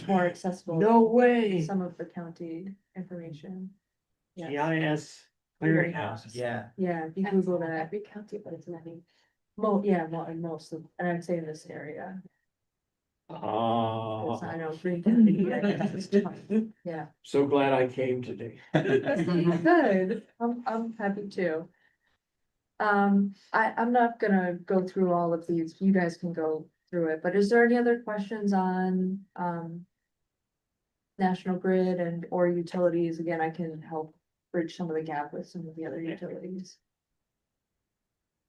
more accessible. No way. Some of the county information. Yeah, GIS clearinghouse. Yeah. yeah, if you Google that, Every county, but it's many. in most of, and I'd say in this area. Oh, 'Cause I know Green County, yeah. so glad I came today. Good, I'm happy too. I'm not gonna go through all of these, you guys can go through it, but is there any other questions on, National Grid and or utilities? Again, I can help bridge some of the gap with some of the other utilities.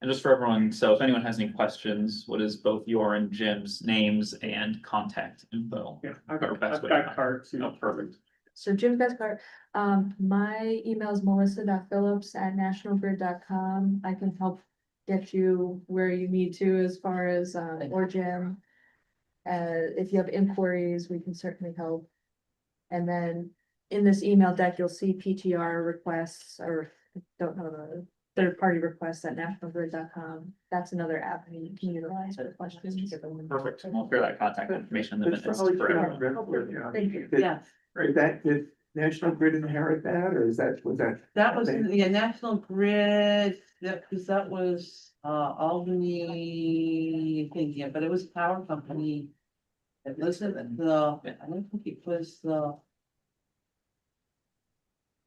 And just for everyone, so if anyone has any questions, what is both your and Jim's names and contact info? Yeah, I've Or got, best I've way to got find- cards. Oh, perfect. So Jim Bescart, my email is melissa.phillips@nationalgrid.com. I can help get you where you need to as far as, or Jim. If you have inquiries, we can certainly help. And then in this email deck, you'll see PTR requests, or don't know, the third-party requests at nationalgrid.com. That's another avenue you can utilize for questions. Perfect. We'll clear that contact information in the It's minutes probably for everyone. Thank you. Yeah, Did National Grid inherit that, or was that? that was, yeah, National Grid, because that was, Albany, I think, yeah, but it was a power company. It wasn't the, I don't think it was the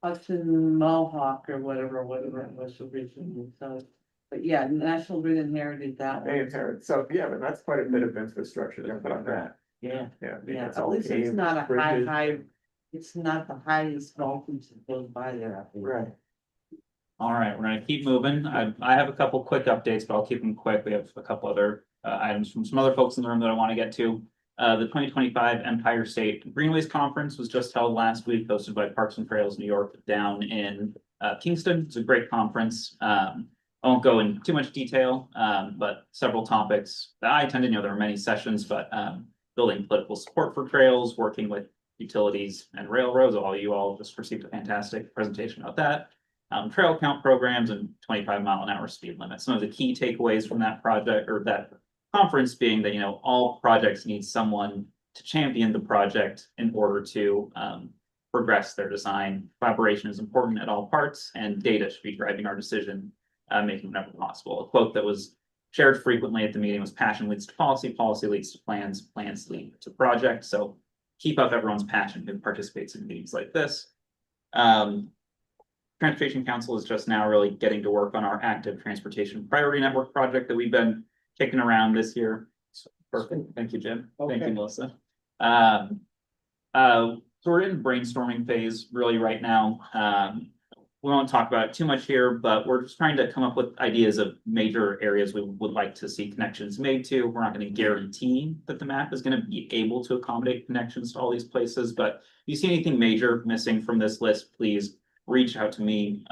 Hudson Mohawk or whatever it was originally, so. But yeah, National Grid inherited that They one. inherit, so, yeah, but that's quite a bit of infrastructure to put on that, Yeah, yeah. I mean, yeah, it's at all least it's paved, not a bridges. it's not the highest voltage that goes by there. I think. Right. All right, we're gonna keep moving. I have a couple quick updates, but I'll keep them quick. We have a couple other items from some other folks in the room that I want to get to. The 2025 Empire State Greenways Conference was just held last week, hosted by Parks and Trails New York down in Kingston. It's a great conference. I won't go in too much detail, but several topics that I attended. There were many sessions, but building political support for trails, working with utilities and railroads. You all just received a fantastic presentation about that. Trail count programs and 25-mile-an-hour speed limit. Some of the key takeaways from that project or that conference being that, all projects need someone to champion the project in order to progress their design. Collaboration is important at all parts, and data should be driving our decision making whenever possible. A quote that was shared frequently at the meeting was passion leads to policy, policy leads to plans, plans lead to projects. So keep up everyone's passion who participates in meetings like this. Transportation Council is just now really getting to work on our active transportation priority network project that we've been kicking around this year. So, perfect. Thank you, Jim. Thank you, Melissa. So we're in brainstorming phase really right now. We won't talk about it too much here, but we're just trying to come up with ideas of major areas we would like to see connections made to. We're not going to guarantee that the map is going to be able to accommodate connections to all these places, but if you see anything major missing from this list, please reach out to me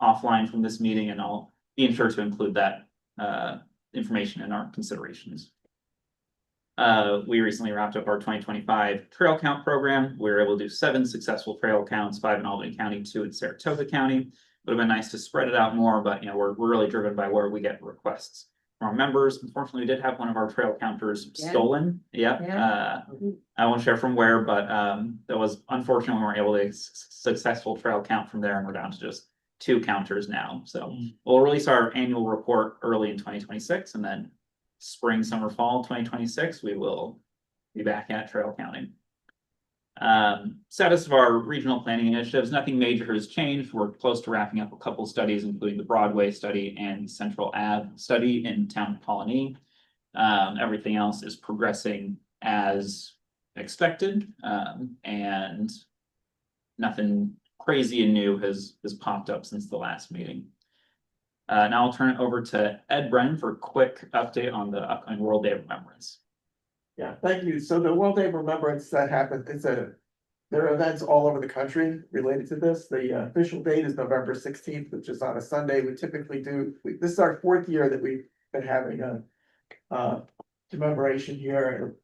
offline from this meeting, and I'll be sure to include that information in our considerations. We recently wrapped up our 2025 trail count program. We were able to do 7 successful trail counts, 5 in Albany County, 2 in Saratoga County. Would have been nice to spread it out more, but we're really driven by where we get requests from our members. Unfortunately, we did have one of our trail counters stolen. I won't share from where, but that was unfortunate. We weren't able to successful trail count from there, and we're down to just 2 counters now. So we'll release our annual report early in 2026, and then spring, summer, fall 2026, we will be back at trail counting. Status of our regional planning initiatives, nothing major has changed. We're close to wrapping up a couple studies, including the Broadway study and Central Ave study in town of Colony. Everything else is progressing as expected, and nothing crazy and new has popped up since the last meeting. Now I'll turn it over to Ed Brennan for a quick update on the upcoming World Day of Remembrance. Yeah, thank you. So the World Day of Remembrance that happened, there are events all over the country related to this. The official date is November 16th, which is on a Sunday. We typically this is our 4th year that we've been having a commemoration here.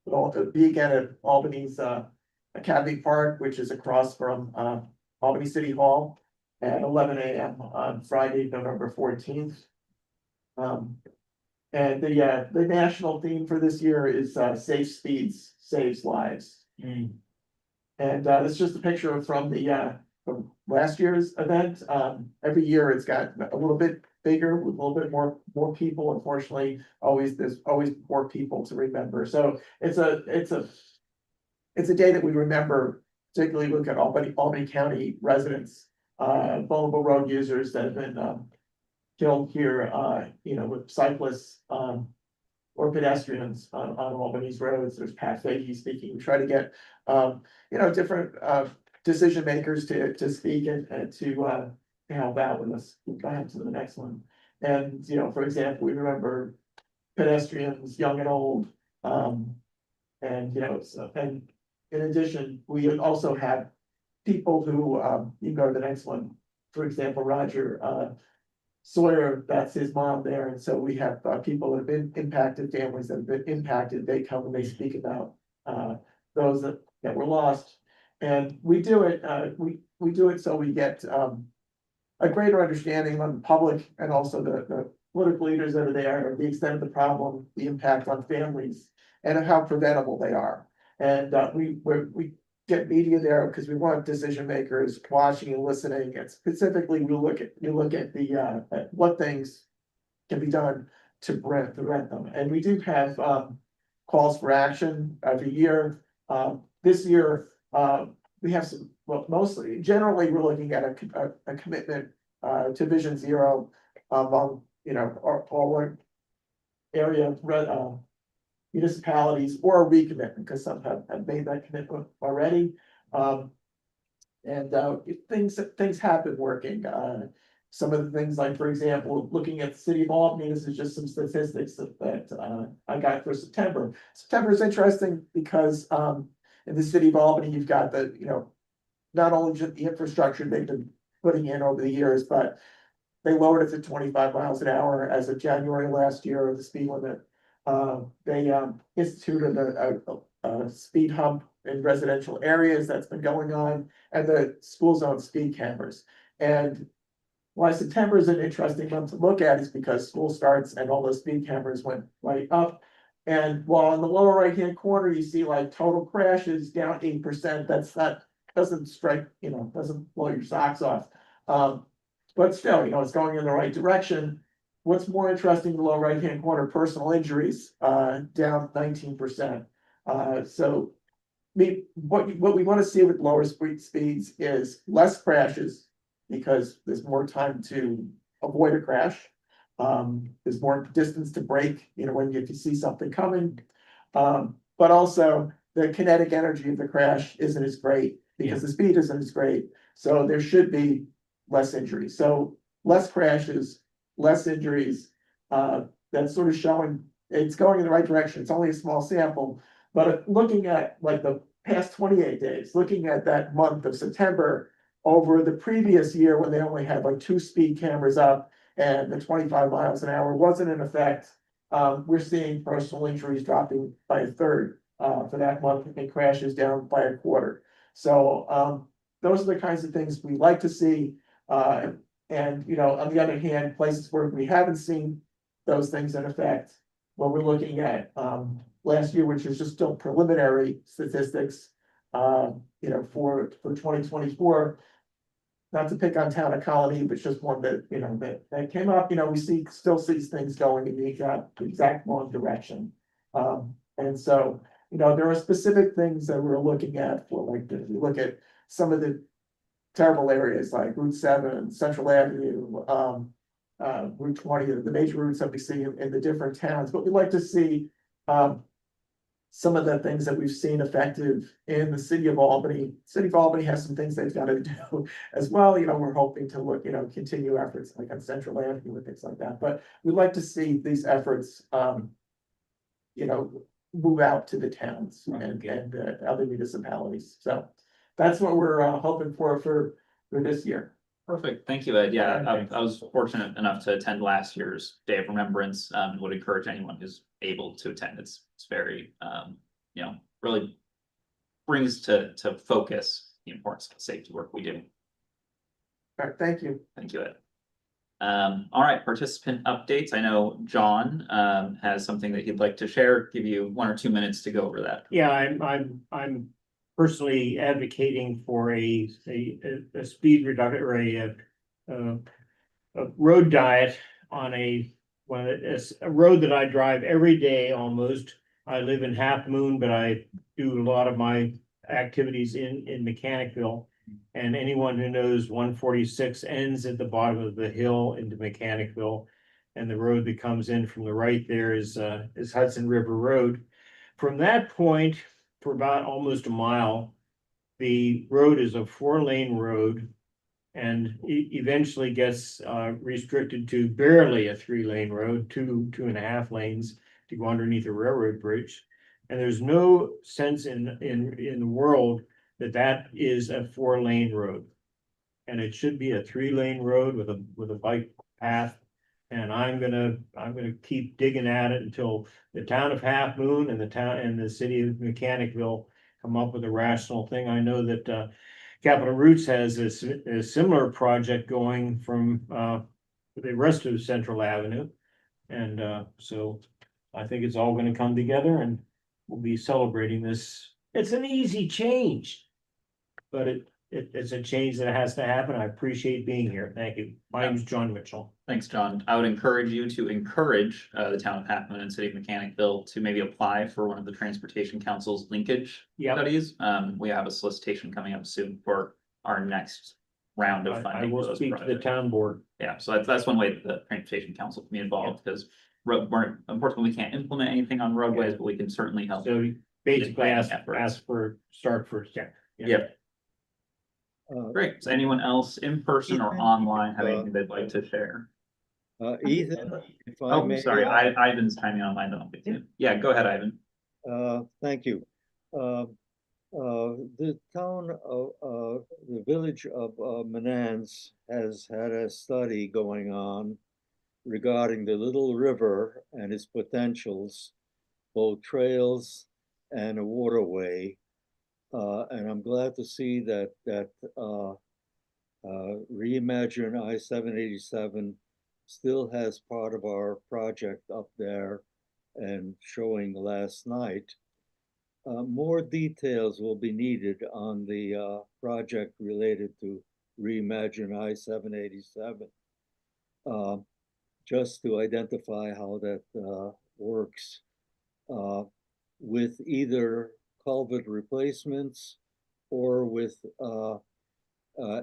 It'll be again at Albany's Academy Park, which is across from Albany City Hall at 11 a.m. on Friday, November 14th. And the national theme for this year is Safe Speeds Saves Lives. And it's just a picture from from last year's event. Every year it's got a little bit bigger with a little bit more people. Unfortunately, there's always more people to remember. So it's a day that we remember, particularly look at Albany County residents, vulnerable road users that have been killed here, with cyclists, or pedestrians on Albany's roads. There's Pat Fahey speaking. We try to get, different, decision makers to speak and to help out with us. Go ahead to the next one. And, for example, we remember pedestrians, young and old. And in addition, we also have people who, you can go to the next one. For example, Roger Sawyer, that's his mom there. And so we have people that have been impacted, families that have been impacted. They come and they speak about those that were lost. And we do it, we do it so we get a greater understanding on the public and also the political leaders that are there, the extent of the problem, the impact on families, and how preventable they are. And we get media there because we want decision makers watching and listening. And specifically, we look at the at what things can be done to prevent them. And we do have calls for action every year. This year, we have some, well, generally, we're looking at a commitment to Vision Zero among, all area municipalities, or a recommitment, because some have made that commitment already. Things have been working. Some of the things, like, for example, looking at the city of Albany, this is just some statistics that I got for September. September is interesting because in the city of Albany, you've got not only just the infrastructure they've been putting in over the years, but they lowered it to 25 miles an hour as of January last year, the speed limit. They instituted a speed hump in residential areas that's been going on, and the school zone speed cameras. And why September is an interesting month to look at is because school starts and all those speed cameras went right up. And while in the lower right-hand corner, you see like total crashes down 8%, doesn't strike, doesn't blow your socks off. But still, it's going in the right direction. What's more interesting in the lower right-hand corner, personal injuries, down 19%. So what we want to see with lower speeds is less crashes, because there's more time to avoid a crash. There's more distance to brake, when you see something coming. But also the kinetic energy of the crash isn't as great because the speed isn't as great. So there should be less injuries. So less crashes, less injuries. That's sort of showing it's going in the right direction. It's only a small sample, but looking at like the past 28 days, looking at that month of September over the previous year when they only had like 2 speed cameras up and the 25 miles an hour wasn't in effect, we're seeing personal injuries dropping by a third for that month, and crashes down by a quarter. So those are the kinds of things we like to see. And on the other hand, places where we haven't seen those things in effect, what we're looking at last year, which is just still preliminary statistics, for 2024. Not to pick on Town of Colony, but just one that that came up. We still see things going in the exact wrong direction. And so there are specific things that we're looking at for, like, if you look at some of the terrible areas like Route 7, Central Avenue, Route 20, the major routes that we see in the different towns. But we'd like to see some of the things that we've seen effective in the city of Albany. City of Albany has some things they've got to do as well. We're hoping to look, continue efforts like on Central Avenue and things like that. But we'd like to see these efforts, move out to the towns and other municipalities. So that's what we're hoping for this year. Perfect. Thank you, Ed. Yeah, I was fortunate enough to attend last year's Day of Remembrance. Would encourage anyone who's able to attend. It's very, really brings to focus the importance of the safety work we do. All right, thank you. Thank you, Ed. All right, participant updates. I know John has something that he'd like to share. Give you 1 or 2 minutes to go over that. Yeah, I'm personally advocating for a speed reduction or a road diet on a road that I drive every day almost. I live in Half Moon, but I do a lot of my activities in Mechanicville. And anyone who knows 146 ends at the bottom of the hill into Mechanicville. And the road that comes in from the right there is Hudson River Road. From that point, for about almost a mile, the road is a 4-lane road. And eventually gets restricted to barely a 3-lane road, 2.5 lanes to go underneath a railroad bridge. And there's no sense in the world that that is a 4-lane road. And it should be a 3-lane road with a bike path. And I'm gonna keep digging at it until the town of Half Moon and the city of Mechanicville come up with a rational thing. I know that Capital Roots has a similar project going from the rest of Central Avenue. And so I think it's all gonna come together and we'll be celebrating this. It's an easy change. But it's a change that has to happen. I appreciate being here. Thank you. My name is John Mitchell. Thanks, John. I would encourage you to encourage the town of Half Moon and city of Mechanicville to maybe apply for one of the Transportation Council's linkage Yep. studies. We have a solicitation coming up soon for our next round of I funding. for will those speak to the projects. town board. Yeah, so that's one way that the Transportation Council can be involved, because unfortunately, we can't implement anything on roadways, but we can certainly help. So basically planning ask efforts. for start first, yeah. Yep. Great. Does anyone else in person or Ethan, online have anything they'd like to share? Ethan, if I Oh, may. sorry, Ivan's timing online, don't be too. Yeah, go ahead, Ivan. Thank you. The town of, the village of Manans has had a study going on regarding the Little River and its potentials, both trails and a waterway. And I'm glad to see that Reimagine I-787 still has part of our project up there and showing last night. More details will be needed on the project related to Reimagine I-787. Just to identify how that works with either culvert replacements or with,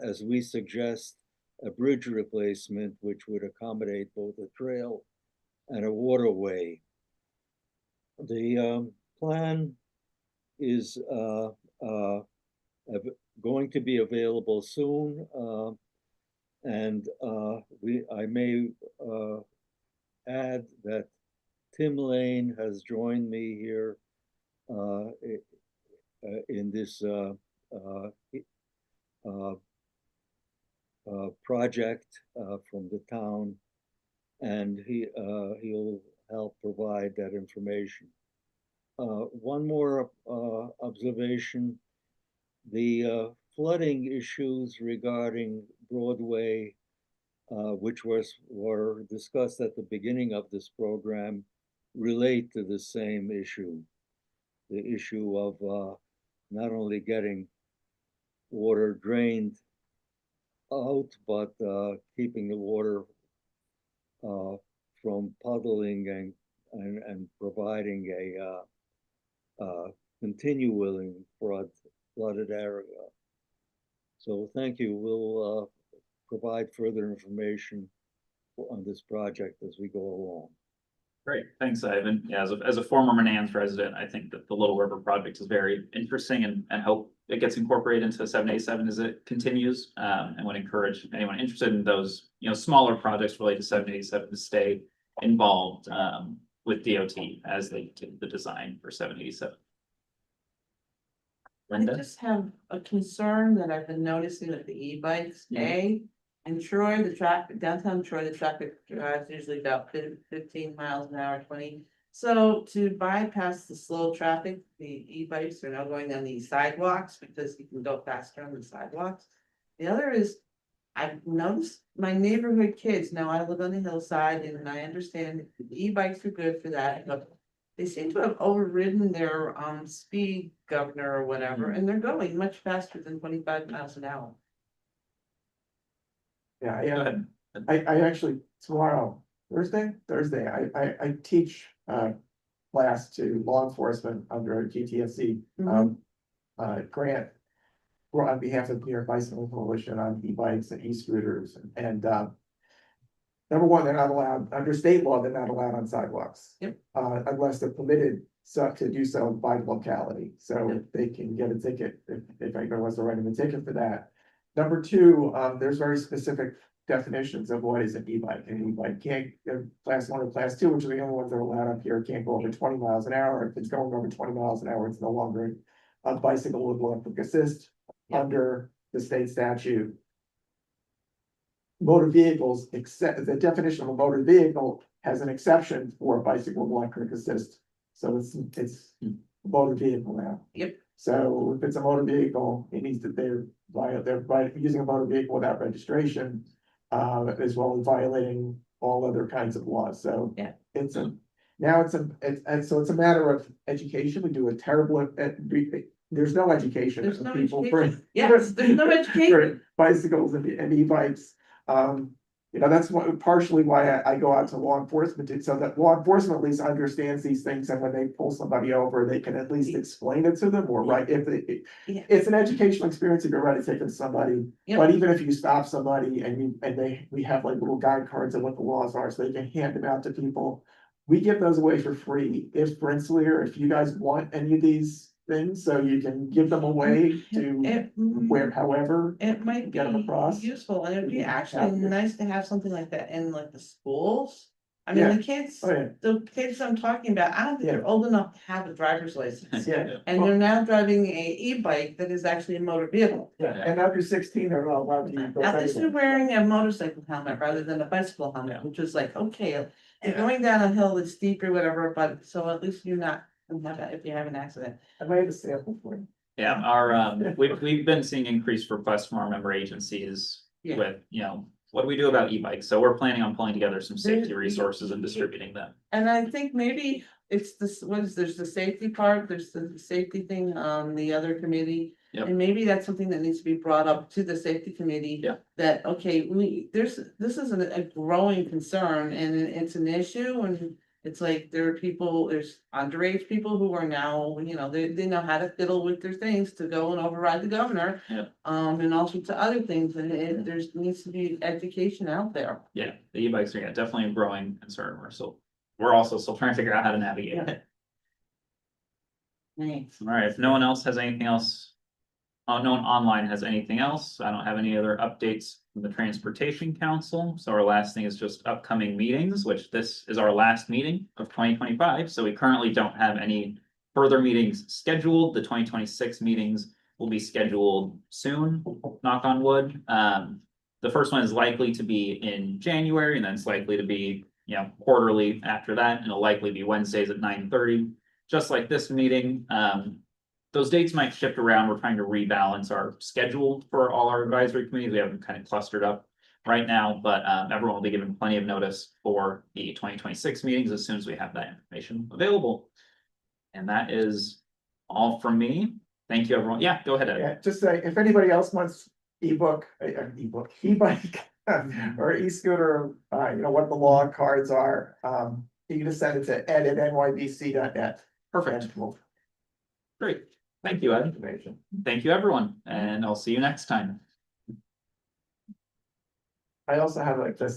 as we suggest, a bridge replacement, which would accommodate both a trail and a waterway. The plan is going to be available soon, and I may add that Tim Lane has joined me here in this project from the town, and he'll help provide that information. One more observation: the flooding issues regarding Broadway, which were discussed at the beginning of this program, relate to the same issue. The issue of not only getting water drained out, but keeping the water from puddling and providing a continuing flooded area. So thank you. We'll provide further information on this project as we go along. Great, thanks, Ivan. Yeah, as a former Manans resident, I think that the Little River project is very interesting and hope it gets incorporated into 787 as it continues. And would encourage anyone interested in those, smaller projects related to 787 to stay involved with DOT as they do the design for 787. I Linda? just have a concern that I've been noticing with the e-bikes, in Troy, downtown Troy, the traffic drives usually about 15 miles an hour, 20. So to bypass the slow traffic, the e-bikes are now going on these sidewalks because you can go faster on the sidewalks. The other is, I've noticed my neighborhood kids, now I live on the hillside and I understand the e-bikes are good for that, but they seem to have overridden their speed governor or whatever, and they're going much faster than 25 miles an hour. Yeah, Go ahead. I actually, tomorrow, Thursday, I teach class to law enforcement under a GTSC grant. we're on behalf of the New York Bicycle Coalition on e-bikes and e-scooters and, number one, they're not allowed, under state law, they're not allowed on sidewalks. Yep. Unless they're permitted to do so by the locality, so Yep. they can get a ticket if anybody wants to write them a ticket for that. Number two, there's very specific definitions of what is an e-bike. An e-bike can't, class 1 or class 2, which are the only ones that are allowed up here, can't go over 20 miles an hour. If it's going over 20 miles an hour, it's no longer a bicycle with electric assist under the state statute. Motor vehicles, except the definition of a motor vehicle has an exception for a bicycle with electric assist. So it's a motor vehicle now. Yep. So if it's a motor vehicle, it needs to, they're using a motor vehicle without registration. As well as violating all other kinds of laws, so. Yeah. It's a matter of education, we do a terrible, there's no education. There's of no people education. for- Yes, there's no education. for bicycles and e-bikes, you know, that's partially why I go out to law enforcement, so that law enforcement at least understands these things, and when they pull somebody over, they can at least explain it to them, or right, if they. Yeah. It's an educational experience if you're writing tickets to somebody, Yep. but even if you stop somebody we have like little guide cards of what the laws are, so they can hand them out to people. We give those away for free, if Rensselaer, if you guys want any of these things, so you can give them away to however. It might Get 'em be across. useful, and it'd be actually Yeah. nice to have something like that in like the schools. I mean, Yeah. the kids, Oh, yeah. the kids I'm talking about, I don't think they're old enough to have a driver's license. Yeah. And they're now driving a e-bike that is actually a motor vehicle. Yeah, and after 16, they're not allowed to use those At least they're anyway. wearing a motorcycle helmet rather than a bicycle helmet, which is like, okay, you're going down a hill that's steep or whatever, but so at least you're not, if you have an accident. I made a sample for you. Yeah, our, we've been seeing increased requests from our member agencies Yeah. with, what do we do about e-bikes? So we're planning on pulling together some safety resources and distributing them. And I think maybe it's this, there's the safety part, there's the safety thing on the other committee. Yep. And maybe that's something that needs to be brought up to the safety committee. Yeah. That, okay, this is a growing concern and it's an issue, and it's like there are people, there's underage people who are now, they know how to fiddle with their things to go and override the governor. Yeah. And all sorts of other things, and there's needs to be education out there. Yeah, the e-bikes are definitely a growing concern. We're also still trying to figure out how to navigate it. Thanks. All right, if no one else has anything else. Oh, no one online has anything else. I don't have any other updates from the Transportation Council. So our last thing is just upcoming meetings, which this is our last meeting of 2025. So we currently don't have any further meetings scheduled. The 2026 meetings will be scheduled soon, knock on wood. The first one is likely to be in January, and then it's likely to be, quarterly after that, and it'll likely be Wednesdays at 9:30, just like this meeting. Those dates might shift around. We're trying to rebalance our schedule for all our advisory committees. We have them kind of clustered up right now, but everyone will be given plenty of notice for the 2026 meetings as soon as we have that information available. And that is all from me. Thank you, everyone. Yeah, go ahead, Ed. Yeah, just say, if anybody else wants e-bike, or e-scooter, what the law cards are, you can just send it to ed@nybc.net. Perfect. Great. Thank you, Ed. Information. Thank you, everyone, and I'll see you next time. I also have like this